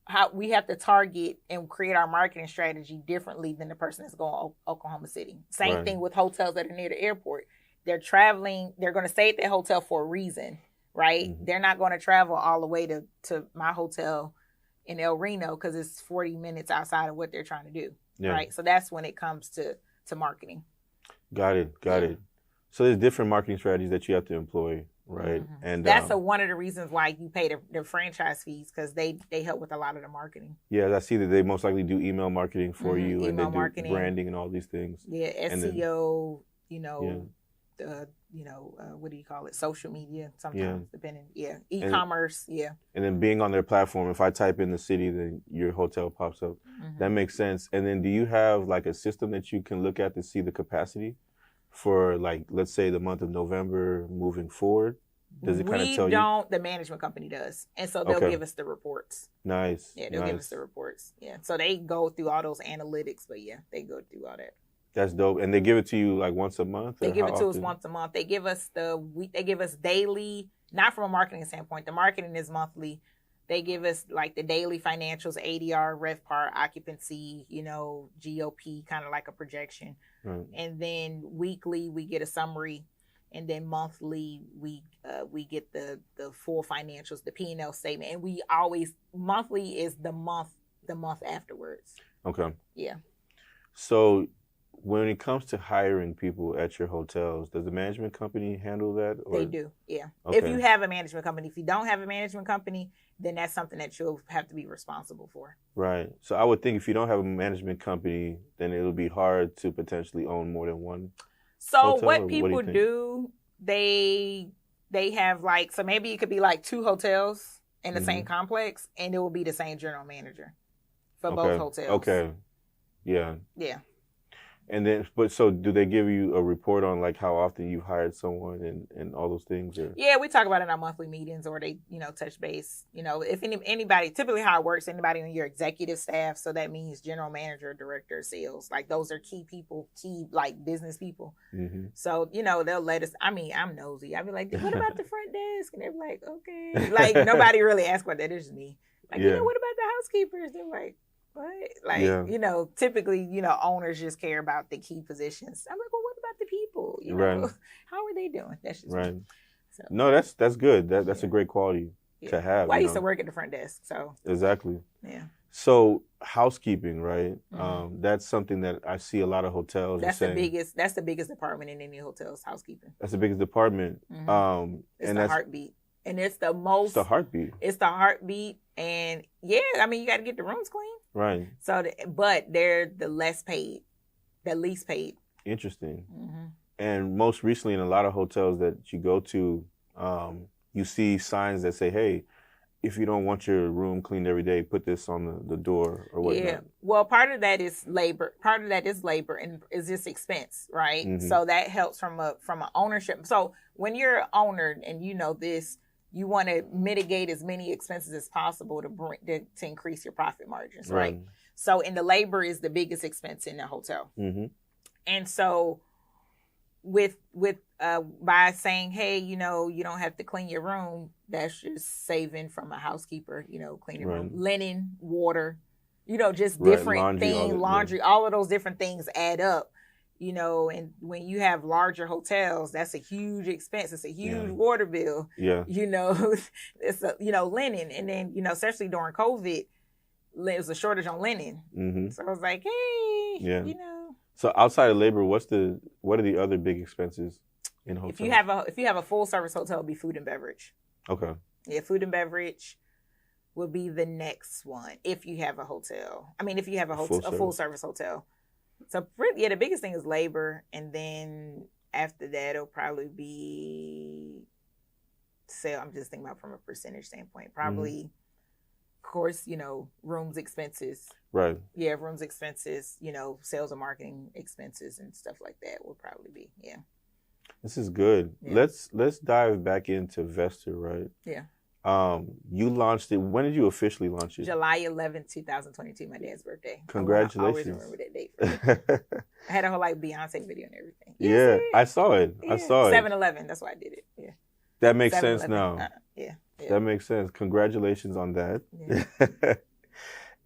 How we have to target and create our marketing strategy differently than the person that's going to Oklahoma City. Same thing with hotels that are near the airport. They're traveling. They're going to stay at that hotel for a reason, right? They're not going to travel all the way to my hotel in El Reno because it's 40 minutes outside of what they're trying to do, right? So that's when it comes to marketing. Got it. So there's different marketing strategies that you have to employ. Right. And that's one of the reasons why you pay the franchise fees, because they help with a lot of the marketing. Yeah, I see that they most likely do email marketing for you, email and they marketing, do branding and all these things. Yeah, SEO, what do you call it? Social media sometimes, depending. Yeah, e-commerce. And then being on their platform, if I type in the city, then your hotel pops up. That makes sense. And then do you have like a system that you can look at to see the capacity for, like, let's say the month of November moving forward? Does it kind of tell you? We don't. The management company does. And so they'll give us the reports. Nice. Yeah, they'll give us the reports. Yeah. So they go through all those analytics, but they go through all that. That's dope. And they give it to you like once a month? They give it to us once a month. They give us they give us daily, not from a marketing standpoint. The marketing is monthly. They give us like the daily financials, ADR, RevPAR, occupancy, GOP, kind of like a projection. And then weekly we get a summary, and then monthly we get the full financials, the P&L statement, and we always, monthly is the month afterwards. Okay. Yeah. So when it comes to hiring people at your hotels, does the management company handle that? Or? They do, yeah. Okay. If you have a management company. If you don't have a management company, then that's something that you'll have to be responsible for. Right. So I would think if you don't have a management company, then it'll be hard to potentially own more than one. So hotel, what people do, they have like, so maybe it could be like 2 hotels in the same complex, and it will be the same general manager for both hotels. Okay. Yeah. Yeah. And then, but so do they give you a report on like how often you hired someone and all those things? Or? Yeah, we talk about it in our monthly meetings, or they, touch base. If anybody, typically how it works, anybody on your executive staff, so that means general manager, director of sales, like those are key people, like business people. Mm-hmm. So, they'll let us, I'm nosy. I'll be like, what about the front desk? And they're like, okay. Like nobody really asks about that. It's just me. Like, what about the housekeepers? They're like, what? Like, typically, owners just care about the key positions. I'm like, well, what about the people? Right. How are they doing? That's just right. Me. So, no, that's good. That's a great quality to have. Well, I used to work at the front desk, so. Exactly. Yeah. So housekeeping, right? Mm-hmm. That's something that I see a lot of hotels. That's the biggest department in any hotels, housekeeping. That's the biggest department. Mm-hmm. It's the heartbeat. And it's the most. It's the heartbeat. It's the heartbeat. And you got to get the rooms clean. Right. So, but they're the least paid. Interesting. Mm-hmm. And most recently in a lot of hotels that you go to, you see signs that say, hey, if you don't want your room cleaned every day, put this on the door or whatnot. Yeah. Well, part of that is labor. And is just expense, right? Mm-hmm. So that helps from an ownership. So when you're an owner and you know this, you want to mitigate as many expenses as possible to increase your profit margins, right? So, and the labor is the biggest expense in the hotel. Mm-hmm. And so, by saying, hey, you don't have to clean your room, that's just saving from a housekeeper, clean your room, linen, water, just different laundry, all of those different things add up. And when you have larger hotels, that's a huge expense. It's a huge water bill. Yeah. It's linen. And then, especially during COVID, there was a shortage on linen. Mm-hmm. So I was like, hey, So outside of labor, what are the other big expenses in hotels? If you have a full service hotel, it'll be food and beverage. Okay. Yeah, food and beverage will be the next one if you have a hotel. If you have a full service hotel. So, the biggest thing is labor, and then after that, it'll probably be sale. I'm just thinking about from a percentage standpoint. Probably, of course, rooms expenses. Right. Yeah, rooms expenses, sales and marketing expenses and stuff like that will probably be, This is good. Yeah. Let's dive back into Vester, right? Yeah. You launched it. When did you officially launch it? July 11th, 2022, my dad's birthday. Congratulations. I always remember that date. I had a whole Beyonce video and everything. Yeah, I saw it. Yeah. I saw it. 7-Eleven, that's why I did it. Yeah. That makes sense now. Yeah. That makes sense. Congratulations on that. Yeah.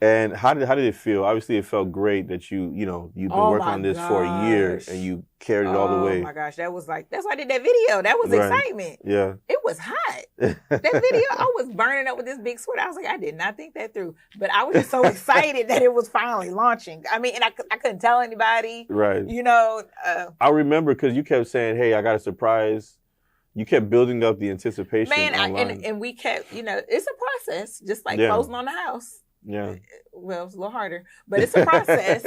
And how did it feel? Obviously, it felt great that you've been working on this for a year and you carried it all the way. Oh my gosh, that's why I did that video. That was excitement. Yeah. It was hot. That video, I was burning up with this big sweat. I was like, I did not think that through. But I was just so excited that it was finally launching. And I couldn't tell anybody. Right. I remember because you kept saying, hey, I got a surprise. You kept building up the anticipation. Man, and we kept, it's a process, just like closing on the house. Yeah. Well, it's a little harder, but it's a process,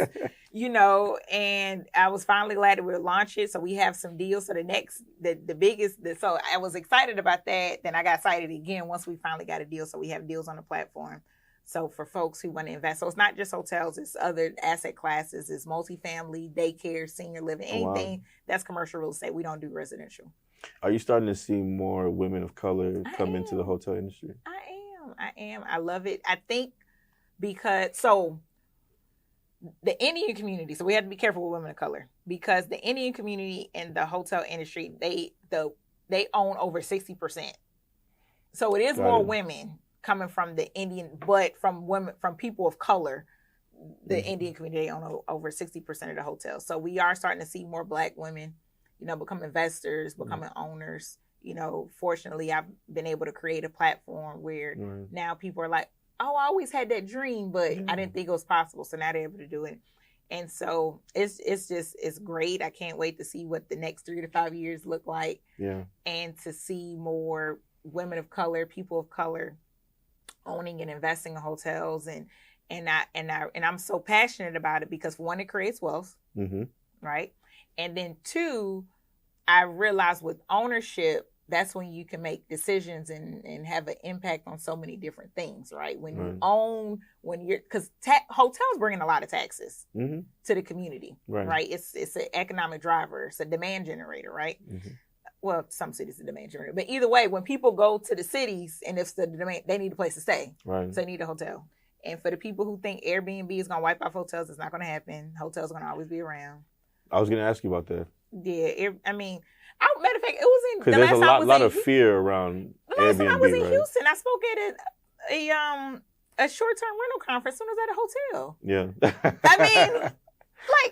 and I was finally glad that we would launch it. So we have some deals. So so I was excited about that. Then I got excited again once we finally got a deal. So we have deals on the platform. So for folks who want to invest, so it's not just hotels, it's other asset classes, it's multifamily, daycare, senior living, anything that's commercial real estate. We don't do residential. Are you starting to see more women of color come into the hotel industry? I am. I love it. I think because the Indian community, so we have to be careful with women of color, because the Indian community and the hotel industry, they own over 60%. So it is more women coming from the Indian, but from people of color, the Indian community, they own over 60% of the hotels. So we are starting to see more Black women, become investors, becoming owners. Fortunately, I've been able to create a platform where now people are like, oh, I always had that dream, but I didn't think it was possible. So now they're able to do it. And so it's great. I can't wait to see what the next 3 to 5 years look like. Yeah. And to see more women of color, people of color owning and investing in hotels, and I'm so passionate about it because, one, it creates wealth, right? And then when I realized with ownership, that's when you can make decisions and have an impact on so many different things, right? When you own, because hotels bring in a lot of taxes to the community, right? It's an economic driver. It's a demand generator, right? Well, some cities are demand generator, but either way, when people go to the cities and if the demand, they need a place to stay, so they need a hotel. And for the people who think Airbnb is going to wipe out hotels, it's not going to happen. Hotels are going to always be around. I was going to ask you about that. Yeah, matter of fact, it was in. Because there's a lot of fear around Airbnb. The last time I was in Houston, I spoke at a short-term rental conference. When I was at a hotel. Yeah.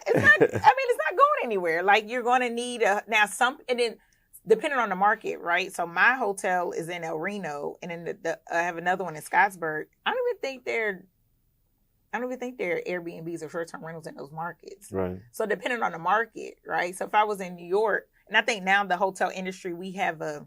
It's not going anywhere. Like, you're going to need and then depending on the market, right? So my hotel is in El Reno, and then I have another one in Scottsburg. I don't even think there are Airbnbs or short-term rentals in those markets. Right. So depending on the market, right? So if I was in New York, and I think now the hotel industry, we have a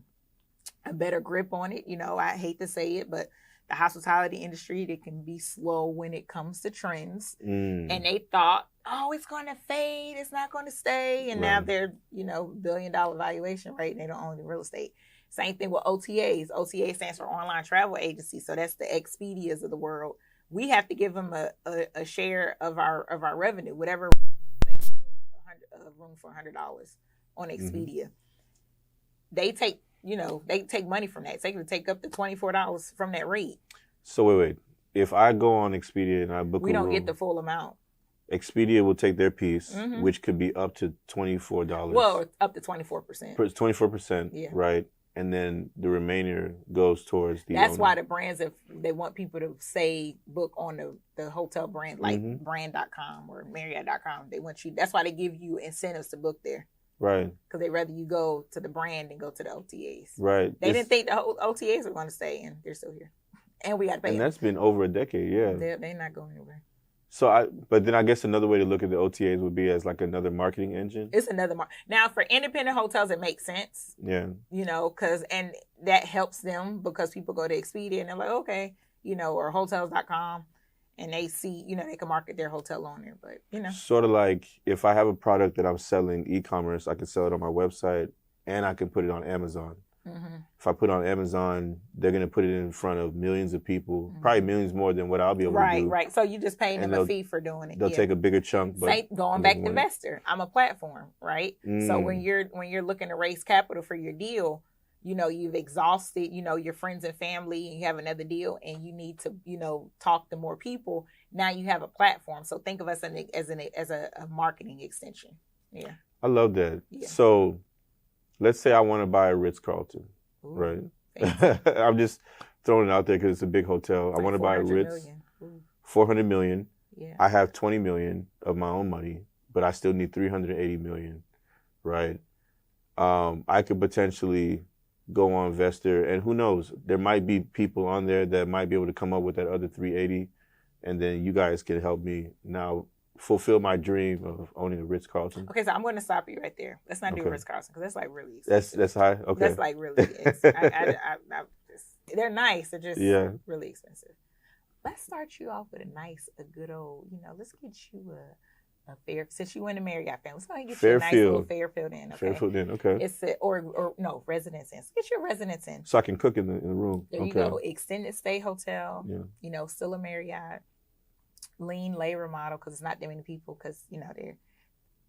better grip on it. I hate to say it, but the hospitality industry, they can be slow when it comes to trends. And they thought, it's going to fade. It's not going to stay. And now they're, $1 billion valuation, right? And they don't own the real estate. Same thing with OTAs. OTA stands for Online Travel Agency. So that's the Expedias of the world. We have to give them a share of our revenue, whatever. A room for $100 on Expedia. They take money from that. So they can take up to $24 from that rate. So wait. If I go on Expedia and I book a room, we don't get the full amount. Expedia will take their piece, which could be up to $24. Well, up to 24%. 24%, right? And then the remainder goes towards the That's owner. why the brands, if they want people to book on the hotel brand, like brand.com or Marriott.com, that's why they give you incentives to book there. Right. Because they'd rather you go to the brand than go to the OTAs. Right. They didn't think the OTAs were going to stay, and they're still here. And we got to pay them. And that's been over a decade, yeah. They're not going anywhere. But then I guess another way to look at the OTAs would be as like another marketing engine. It's another Now, for independent hotels, it makes sense. Yeah. And that helps them because people go to Expedia and they're like, okay, or hotels.com, and they see, they can market their hotel on there. But, Sort of like if I have a product that I'm selling e-commerce, I can sell it on my website and I can put it on Amazon. If I put it on Amazon, they're going to put it in front of millions of people, probably millions more than what I'll be able to do. Right. So you just paying them a fee for doing it. They'll take a bigger chunk. But going back to investor, I'm a platform, right? So when you're looking to raise capital for your deal, you've exhausted, your friends and family, and you have another deal, and you need to, talk to more people. Now you have a platform. So think of us as a marketing extension. Yeah. I love that. Yeah. So let's say I want to buy a Ritz-Carlton, right? I'm just throwing it out there because it's a big hotel. I want to buy a Ritz, $400 million. Yeah. I have $20 million of my own money, but I still need $380 million, right? I could potentially go on Investor, and who knows? There might be people on there that might be able to come up with that other 380, and then you guys can help me now fulfill my dream of owning a Ritz-Carlton. Okay, so I'm going to stop you right there. Let's not do a Ritz-Carlton because that's like really expensive. That's high? Okay. That's like really they're nice. They're just really expensive. Let's start you off with a good old, let's get you a fair, since you went to Marriott family, let's go ahead and get you a nice little Fairfield Inn. Okay? Fairfield Inn, okay. It's Residence Inn. So get your Residence Inn. So I can cook in the room. There you go. Extended stay hotel. Yeah. Still a Marriott. Lean labor model because it's not that many people because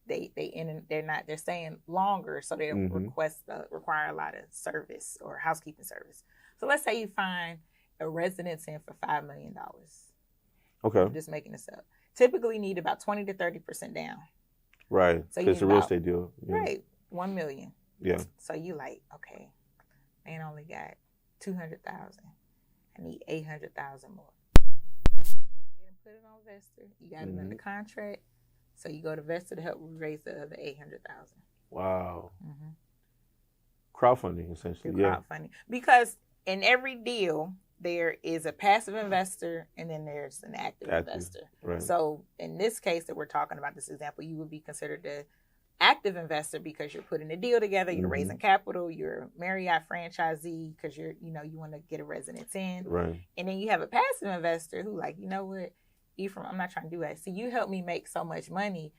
they're staying longer, so they require a lot of service or housekeeping service. So let's say you find a Residence Inn for $5 million. Okay. I'm just making this up. Typically need about 20 to 30% down. Right. So it's a real estate deal. Yeah. Right. $1 million. Yeah. So you like, okay, man only got $200,000. I need $800,000 more. Put it on Vestor. You got it under contract. So you go to Vestor to help raise the other $800,000. Wow. Crowdfunding, essentially. Crowdfunding. Because in every deal, there is a passive investor and then there's an active investor. Right. So in this case that we're talking about, this example, you would be considered the active investor because you're putting a deal together, you're raising capital, you're a Marriott franchisee because you want to get a residence in. Right. And then you have a passive investor who like, you know what, Ephraim, I'm not trying to do that. See, you helped me make so much money,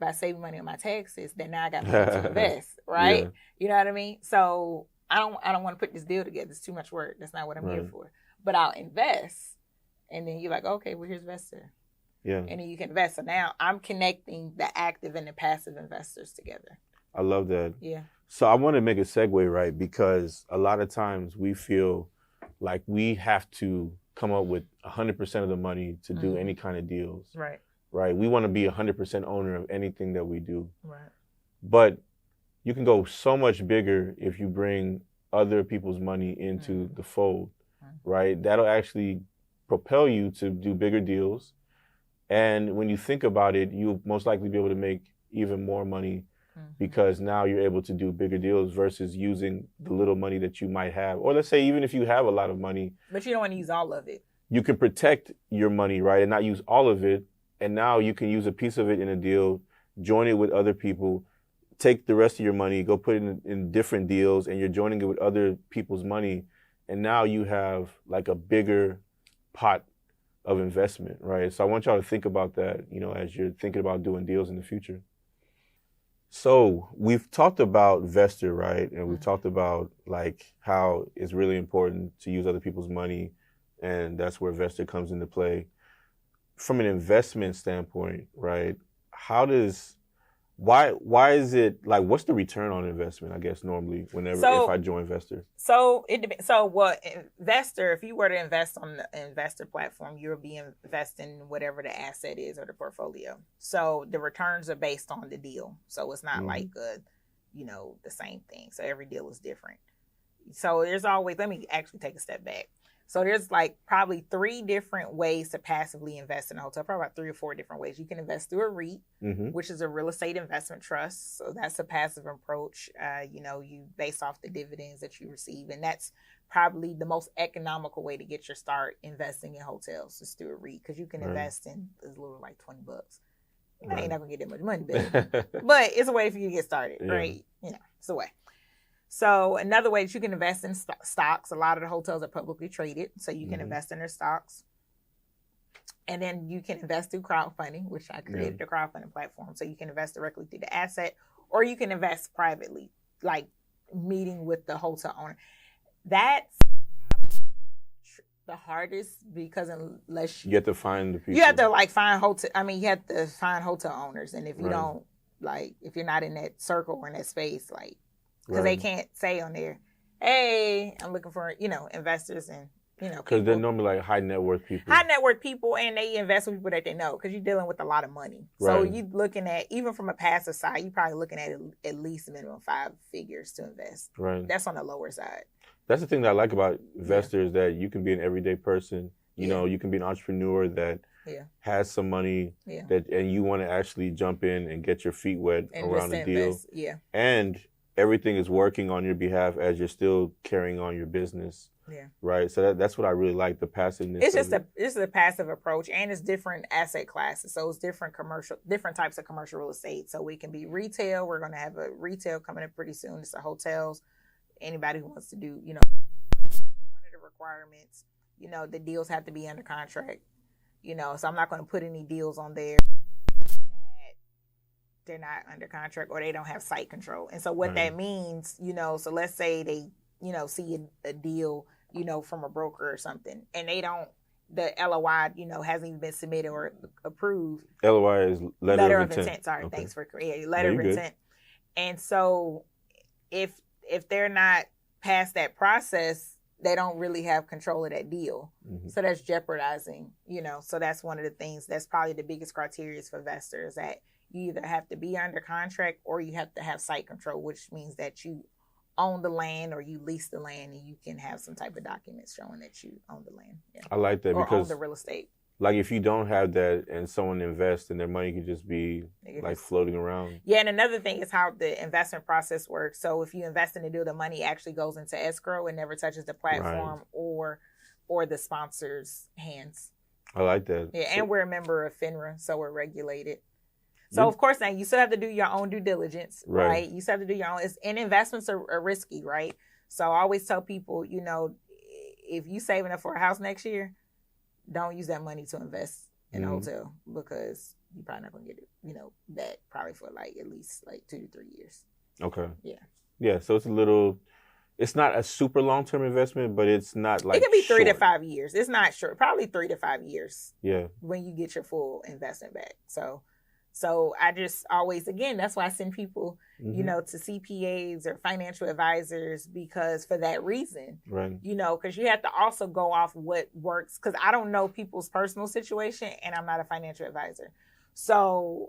by saving money on my taxes, then now I got money to invest, right? Yeah. You know what I mean? So I don't want to put this deal together. It's too much work. That's not what I'm here for. But I'll invest. And then you're like, okay, well, here's investor. Yeah. And then you can invest. So now I'm connecting the active and the passive investors together. I love that. Yeah. So I want to make a segue, right? Because a lot of times we feel like we have to come up with 100% of the money to do any kind of deals. Right. Right. We want to be 100% owner of anything that we do. Right. But you can go so much bigger if you bring other people's money into the fold, right? That'll actually propel you to do bigger deals. And when you think about it, you'll most likely be able to make even more money because now you're able to do bigger deals versus using the little money that you might have. Or let's say even if you have a lot of money. But you don't want to use all of it. You can protect your money, right? And not use all of it. And now you can use a piece of it in a deal, join it with other people, take the rest of your money, go put it in different deals, and you're joining it with other people's money. And now you have like a bigger pot of investment, right? So I want y'all to think about that, as you're thinking about doing deals in the future. So we've talked about Vestor, right? And we've talked about like how it's really important to use other people's money. And that's where Vestor comes into play. From an investment standpoint, right? Why is it like, what's the return on investment, I guess, normally if I join Vestor? So it depends. So what Vestor, if you were to invest on the investor platform, you'll be investing in whatever the asset is or the portfolio. So the returns are based on the deal. So it's not like, the same thing. So every deal is different. So there's always, let me actually take a step back. So there's like probably 3 different ways to passively invest in a hotel, probably about 3 or 4 different ways. You can invest through a REIT, which is a real estate investment trust. So that's a passive approach. You base off the dividends that you receive. And that's probably the most economical way to get your start investing in hotels is through a REIT because you can invest in as little like $20. You ain't not going to get that much money back. But it's a way for you to get started, right? It's a way. So another way that you can invest in stocks, a lot of the hotels are publicly traded, so you can invest in their stocks. And then you can invest through crowdfunding, which I created a crowdfunding platform. So you can invest directly through the asset, or you can invest privately, like meeting with the hotel owner. That's the hardest because unless you have to find the people. You have to you have to find hotel owners. And if you don't, if you're not in that circle or in that space, because they can't say on there, hey, I'm looking for, investors and, because they're normally like high net worth people. High net worth people, and they invest with people that they know because you're dealing with a lot of money. Right. So you're looking at, even from a passive side, you're probably looking at least a minimum 5 figures to invest. Right. That's on the lower side. That's the thing that I like about investors, that you can be an everyday person. You can be an entrepreneur that has some money and you want to actually jump in and get your feet wet and around the deal. Yeah. And everything is working on your behalf as you're still carrying on your business. Yeah. Right. So that's what I really like, the passiveness. It's a passive approach, and it's different asset classes. So it's different types of commercial real estate. So we can be retail. We're going to have a retail coming up pretty soon. It's the hotels. Anybody who wants to do, one of the requirements, the deals have to be under contract, so I'm not going to put any deals on there they're not under contract or they don't have site control. And so what that means, so let's say they, see a deal, from a broker or something, and they don't, the LOI, hasn't even been submitted or approved. LOI is letter of intent. Sorry, okay. Thanks for creating letter of intent. And so if they're not past that process, they don't really have control of that deal. Mm-hmm. So that's jeopardizing, so that's one of the things, that's probably the biggest criteria for investors, that you either have to be under contract or you have to have site control, which means that you own the land or you lease the land and you can have some type of documents showing that you own the land. Yeah. I like that or because own the real estate. Like if you don't have that and someone invests, and their money could just be like floating around. Yeah, and another thing is how the investment process works. So if you invest in a deal, the money actually goes into escrow and never touches the platform or the sponsor's hands. I like that. Yeah, and we're a member of FINRA, so we're regulated. So of course, now you still have to do your own due diligence, right? You still have to do your own. And investments are risky, right? So I always tell people, you know, if you saving up for a house next year, don't use that money to invest in a hotel, because you're probably not going to get it, you know, that probably for like at least like 2 to 3 years. Okay. Yeah. Yeah. So it's not a super long-term investment, but it's not like it can be 3 to 5 years. It's not short, probably 3 to 5 years. Yeah. When you get your full investment back. So I just always, again, that's why I send people, you know, to CPAs or financial advisors, because for that reason, right? You know, because you have to also go off what works, because I don't know people's personal situation and I'm not a financial advisor. So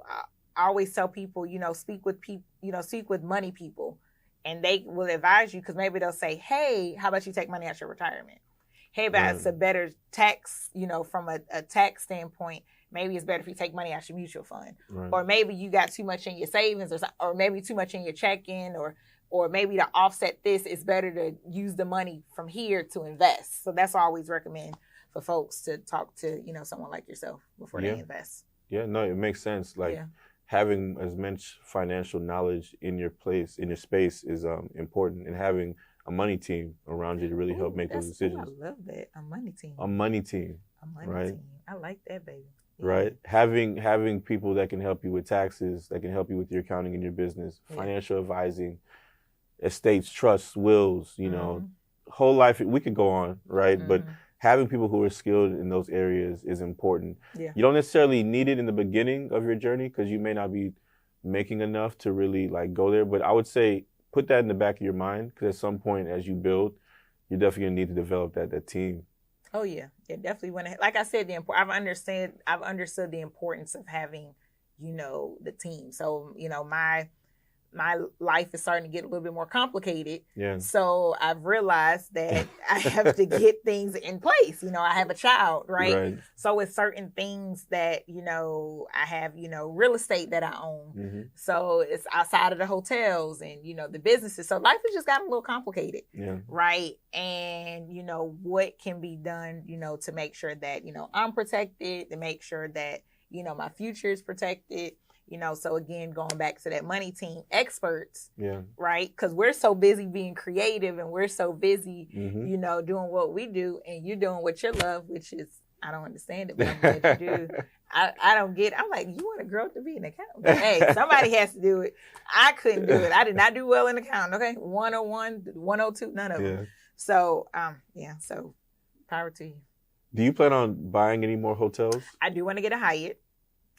I always tell people, you know, speak with people, you know, speak with money people, and they will advise you, because maybe they'll say, hey, how about you take money out your retirement? Hey, that's a better tax, you know, from a tax standpoint. Maybe it's better if you take money out your mutual fund, or maybe you got too much in your savings, or maybe too much in your checking, or maybe to offset this, it's better to use the money from here to invest. So that's what I always recommend for folks, to talk to, you know, someone like yourself before they invest. Yeah, no, it makes sense. Like having as much financial knowledge in your space is important, and having a money team around you to really help make those decisions. I love that. A money team. A money team. I like that, baby. Yeah. Right? Having people that can help you with taxes, that can help you with your accounting in your business, financial advising, estates, trusts, wills, you know, whole life, we could go on, right? But having people who are skilled in those areas is important. Yeah. You don't necessarily need it in the beginning of your journey, because you may not be making enough to really like go there. But I would say put that in the back of your mind, because at some point as you build, you're definitely gonna need to develop that team. Oh yeah, definitely. Like I said, I've understood the importance of having, you know, the team. So, you know, my life is starting to get a little bit more complicated. Yeah. So I've realized that I have to get things in place. You know, I have a child, right? So it's certain things that, you know, I have, you know, real estate that I own. So it's outside of the hotels and, you know, the businesses. So life has just gotten a little complicated. Yeah. Right. And, you know, what can be done, you know, to make sure that, you know, I'm protected, to make sure that, you know, my future is protected. You know, so again, going back to that money team, experts, right? Because we're so busy being creative, and we're so busy, you know, doing what we do, and you're doing what you love, which is, I don't understand it, but I'm glad you do. I don't get it. I'm like, you want to grow up to be an accountant? But hey, somebody has to do it. I couldn't do it. I did not do well in accounting, okay? 101, 102, none of them. So, so power to you. Do you plan on buying any more hotels? I do want to get a Hyatt.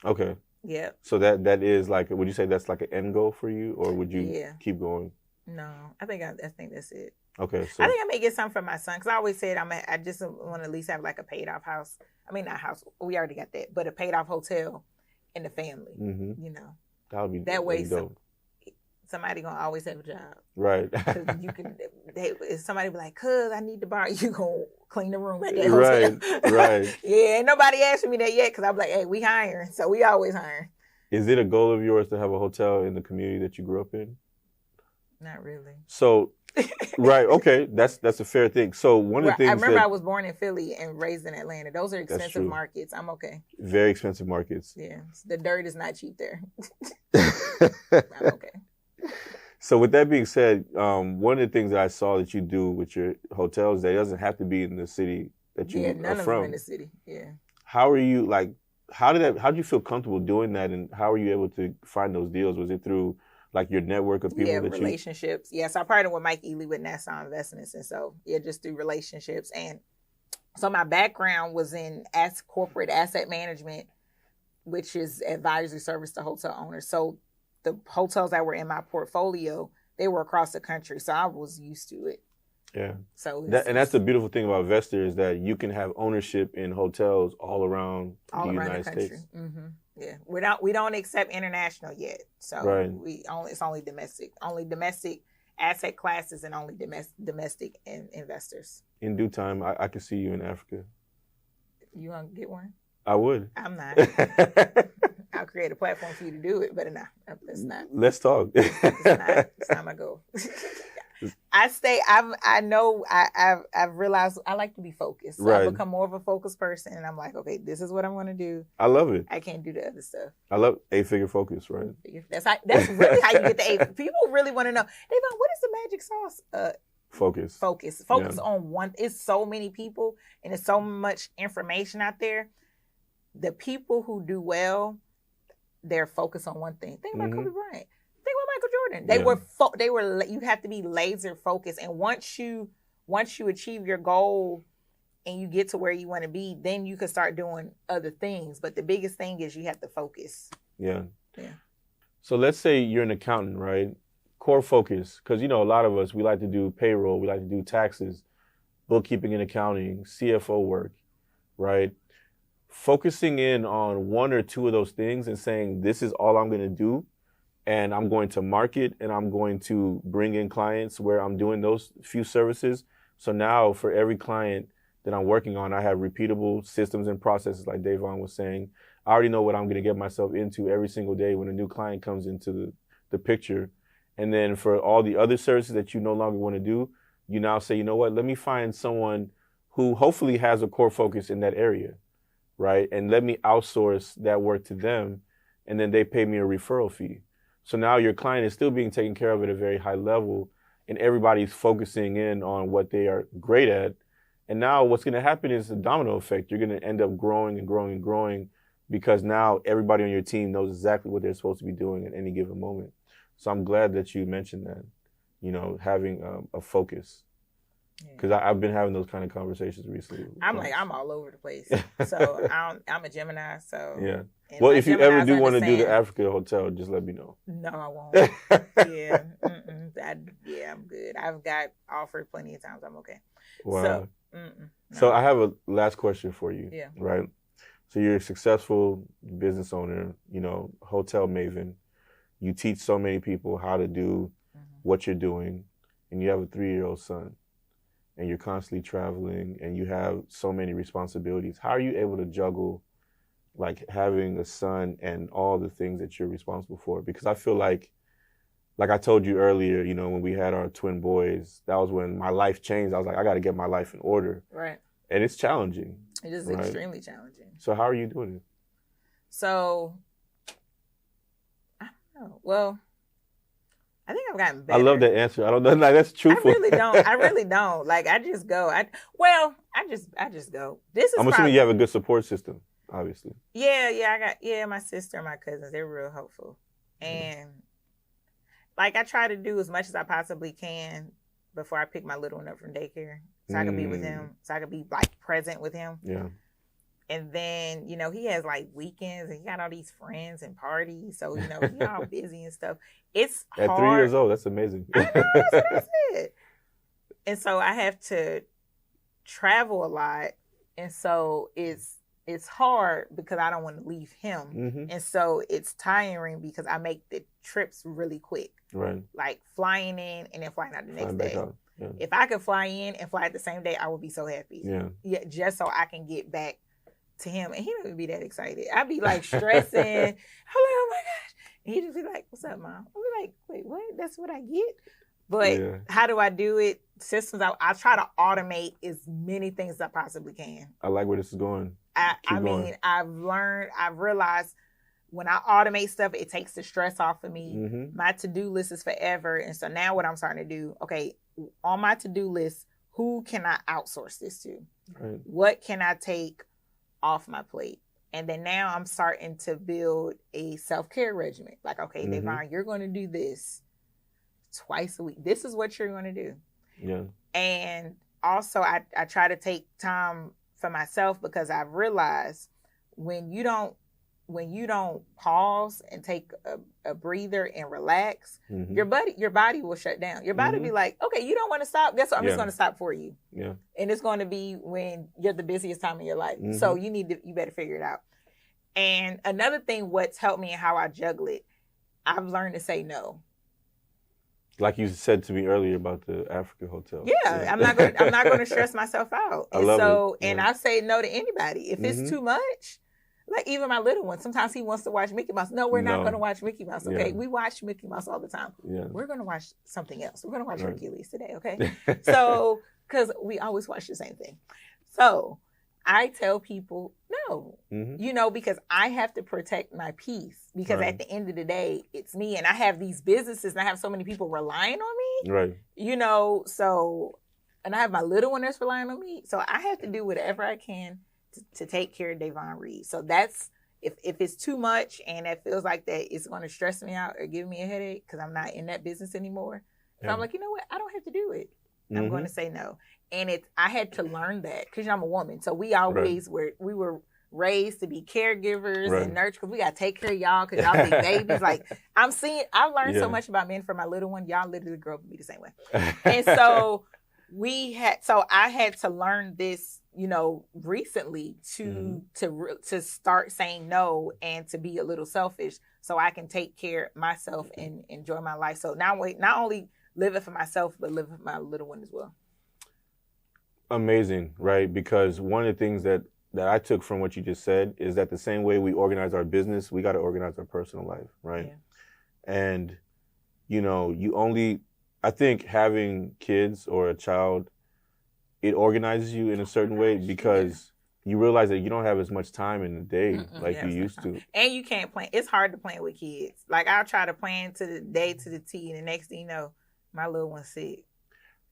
Okay. Yeah. So that is like, would you say that's like an end goal for you, or would you keep going? No, I think that's it. Okay. So I think I may get something for my son, because I always said I just want to at least have like a paid off house. I mean, not house. We already got that, but a paid off hotel in the family. You know, that would be that way. Somebody gonna always have a job, right? You can. If somebody be like, "Cuz I need to borrow," you gonna clean the room at that hotel, right? Yeah, ain't nobody asking me that yet, because I'm like, "Hey, we hiring, so we always hiring." Is it a goal of yours to have a hotel in the community that you grew up in? Not really. So, right, okay, that's a fair thing. So one of the things I remember I was born in Philly and raised in Atlanta. Those are expensive markets. I'm okay. Very expensive markets. Yeah, the dirt is not cheap there. I'm okay. So with that being said, one of the things that I saw that you do with your hotels, that it doesn't have to be in the city that you are from. None of them in the city. Yeah. How are you, like, how did you feel comfortable doing that, and how were you able to find those deals? Was it through like your network of people relationships? Yeah, so I partnered with Mike Ely with Nassau Investments, and so just through relationships. And so my background was in corporate asset management, which is advisory service to hotel owners. So the hotels that were in my portfolio, they were across the country, so I was used to it. Yeah. So that's the beautiful thing about Vesta, is that you can have ownership in hotels all around the United States. Mm-hmm. Yeah, we don't accept international yet, so it's only domestic asset classes, and only domestic investors. In due time, I can see you in Africa. You want to get one? I would. I'm not. I'll create a platform for you to do it, but no, that's not. Let's talk. It's not my goal. I've realized I like to be focused. So right. I've become more of a focused person, and I'm like, okay, this is what I'm going to do. I love it. I can't do the other stuff. I love 8-figure focus, right? That's really how you get the 8. People really want to know, Davonne, what is the magic sauce? Focus. Focus on one. It's so many people, and there's so much information out there. The people who do well, they're focused on one thing. Think about Kobe Bryant. Think about Michael Jordan. They were. You have to be laser focused, and once you achieve your goal and you get to where you want to be, then you can start doing other things. But the biggest thing is you have to focus. Yeah. Yeah. So let's say you're an accountant, right? Core focus, because a lot of us, we like to do payroll, we like to do taxes, bookkeeping and accounting, CFO work, right? Focusing in on one or two of those things and saying, this is all I'm going to do. And I'm going to market and I'm going to bring in clients where I'm doing those few services. So now for every client that I'm working on, I have repeatable systems and processes like Davonne was saying. I already know what I'm going to get myself into every single day when a new client comes into the picture. And then for all the other services that you no longer want to do, you now say, you know what, let me find someone who hopefully has a core focus in that area, right? And let me outsource that work to them. And then they pay me a referral fee. So now your client is still being taken care of at a very high level, and everybody's focusing in on what they are great at. And now what's going to happen is a domino effect. You're going to end up growing and growing and growing because now everybody on your team knows exactly what they're supposed to be doing at any given moment. So I'm glad that you mentioned that, having a focus. Because I've been having those kind of conversations recently. I'm all over the place. So I'm a Gemini. So yeah. Well, if you ever do want to do the Africa Hotel, just let me know. No, I won't. Yeah. I'm good. I've got offered plenty of times. I'm okay. Wow. So I have a last question for you. Yeah. Right. So you're a successful business owner, hotel maven. You teach so many people how to do what you're doing, and you have a 3-year-old son. And you're constantly traveling and you have so many responsibilities. How are you able to juggle like having a son and all the things that you're responsible for? Because I feel like I told you earlier, when we had our twin boys, that was when my life changed. I was like, I got to get my life in order. Right. And it's challenging. It is extremely challenging. So how are you doing it? So, I don't know. Well, I think I've gotten better. I love that answer. I don't know. Like, that's truthful. I really don't. Like, I just go. I just go. I'm assuming you have a good support system, obviously. Yeah. I got my sister and my cousins. They're real helpful. And like, I try to do as much as I possibly can before I pick my little one up from daycare. So I can be with him. So I can be like present with him. Yeah. And then, he has like weekends and he got all these friends and parties. So, he's all busy and stuff. It's hard. At 3 years old, that's amazing. I know, that's what I said. And so I have to travel a lot. And so it's hard because I don't want to leave him. Mm-hmm. And so it's tiring because I make the trips really quick. Right. Like flying in and then flying out the next day. Yeah. If I could fly in and fly out the same day, I would be so happy. Yeah. Just so I can get back to him, and he wouldn't be that excited. I'd be like stressing. I'm like, oh my gosh. And he'd just be like, what's up, Mom? I'd be like, wait, what? That's what I get? But how do I do it? Systems, I try to automate as many things as I possibly can. I like where this is going. I've realized when I automate stuff, it takes the stress off of me. Mm-hmm. My to-do list is forever. And so now what I'm starting to do, okay, on my to-do list, who can I outsource this to? Right. What can I take off my plate? And then now I'm starting to build a self-care regimen. Like, okay, Davonne, you're going to do this twice a week. This is what you're going to do. Yeah. And also I try to take time for myself because I've realized when you don't pause and take a breather and relax, your body will shut down. Your body will be like, okay, you don't want to stop. Guess what? I'm just going to stop for you. Yeah. And it's going to be when you're the busiest time in your life. So you better figure it out. And another thing, what's helped me and how I juggle it, I've learned to say no. Like you said to me earlier about the Africa Hotel. Yeah. I'm not going to stress myself out. And I say no to anybody. If it's too much, Like even my little one, sometimes he wants to watch Mickey Mouse. No, we're not going to watch Mickey Mouse. Okay, we watch Mickey Mouse all the time. Yeah. We're going to watch something else. We're going to watch Hercules today. Okay, so because we always watch the same thing. So I tell people no, because I have to protect my peace. Because at the end of the day, it's me, and I have these businesses, and I have so many people relying on me. Right. So, and I have my little one that's relying on me. So I have to do whatever I can to take care of Davonne Reaves. So that's, if it's too much and it feels like that it's going to stress me out or give me a headache because I'm not in that business anymore. So I'm like, you know what? I don't have to do it. I'm going to say no. And I had to learn that because I'm a woman. So we always we were raised to be caregivers and nurture because we got to take care of y'all because y'all big babies. Like I've learned so much about men from my little one. Y'all literally grew up with me the same way. And so I had to learn this, recently to start saying no and to be a little selfish so I can take care of myself and enjoy my life. So now not only live it for myself, but live it for my little one as well. Amazing, right? Because one of the things that I took from what you just said is that the same way we organize our business, we got to organize our personal life, right? Yeah. And, I think having kids or a child, it organizes you in a certain way because you realize that you don't have as much time in the day like you used to. And you can't plan. It's hard to plan with kids. Like I'll try to plan to the day to the T, and the next thing you know, my little one's sick.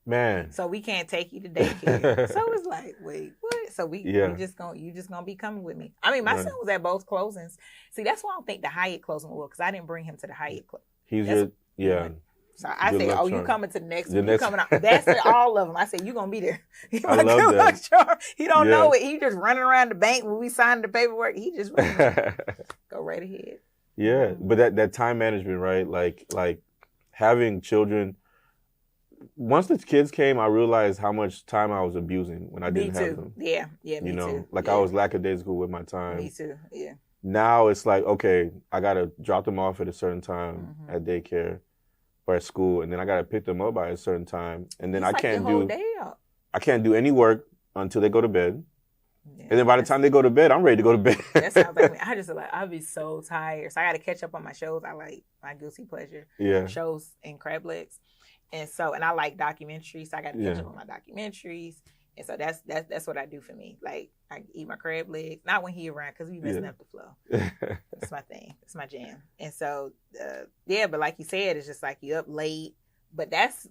Man. So we can't take you to daycare. So it's like, wait, what? So you just gonna be coming with me. I mean, my son was at both closings. See, that's why I don't think the Hyatt closing will, because I didn't bring him to the Hyatt closing. He's So I said, you coming to the next one. You coming out. That's all of them. I said, you going to be there. I love that. He don't know it. He just running around the bank when we signed the paperwork. He just go right ahead. Yeah, but that time management, right? Like having children. Once the kids came, I realized how much time I was abusing when I didn't have them. Yeah, me too. I was lackadaisical with my time. Me too, yeah. Now it's like, okay, I got to drop them off at a certain time at daycare or at school, and then I got to pick them up by a certain time. And then I can't do any work until they go to bed. Yeah, and then by the time they go to bed, I'm ready to go to bed. That sounds like me. I just I'll be so tired. So I got to catch up on my shows. I like my guilty pleasure shows and crab legs. And I like documentaries. So I got to catch up on my documentaries. And so that's what I do for me. Like I eat my crab legs, not when he around because we messing up the flow. It's my thing. It's my jam. And so but like you said, it's just like you up late. But that's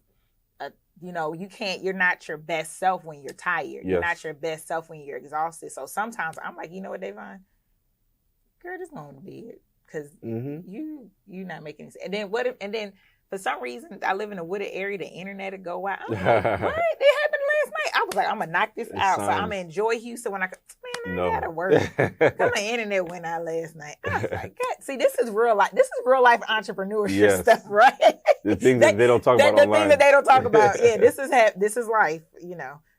you're not your best self when you're tired. Yes. You're not your best self when you're exhausted. So sometimes I'm like, you know what, Davonne? Girl, just go to bed because you not making sense. And then for some reason I live in a wooded area. The internet would go out. I'm like, what? It happened last night. I was like, I'm gonna knock this out. So I'm gonna enjoy Houston when I gotta work. Cause my internet went out last night. I was like, God. See, this is real life. This is real life entrepreneurship stuff, right? The things that they don't talk about online. The things that they don't talk about. Yeah, this is life,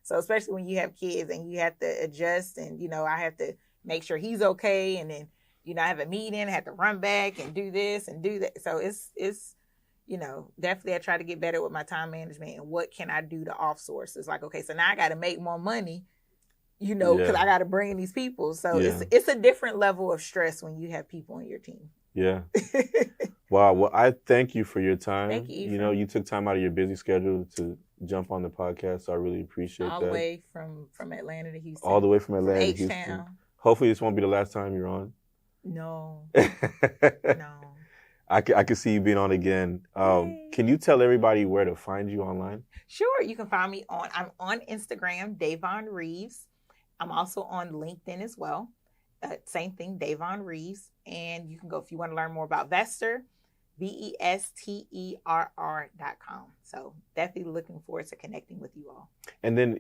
So especially when you have kids and you have to adjust, and I have to make sure he's okay, and then I have a meeting, I have to run back and do this and do that. So it's definitely I try to get better with my time management and what can I do to offsource. It's like, okay, so now I got to make more money, because I got to bring in these people. So it's a different level of stress when you have people on your team. Yeah. Wow. Well, I thank you for your time. Thank you. You took time out of your busy schedule to jump on the podcast. So I really appreciate that. All the way from Atlanta to Houston. All the way from Atlanta to Houston. H-Town. Hopefully this won't be the last time you're on. No. No. I can see you being on again. Can you tell everybody where to find you online? Sure. You can find me I'm on Instagram, Davonne Reaves. I'm also on LinkedIn as well. Same thing, Davonne Reaves. And you can go if you want to learn more about Vester, VESTERR.com. So definitely looking forward to connecting with you all. And then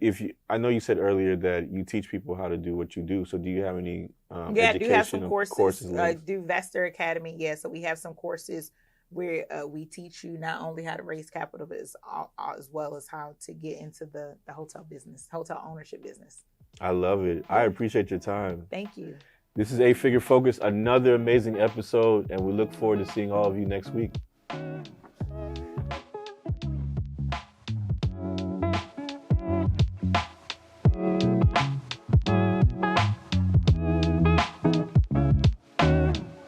I know you said earlier that you teach people how to do what you do. So do you have any education? I do have some courses. Do Vester Academy. Yeah, so we have some courses where we teach you not only how to raise capital, but as well as how to get into the hotel business, hotel ownership business. I love it. I appreciate your time. Thank you. This is 8 Figure Focus, another amazing episode, and we look forward to seeing all of you next week.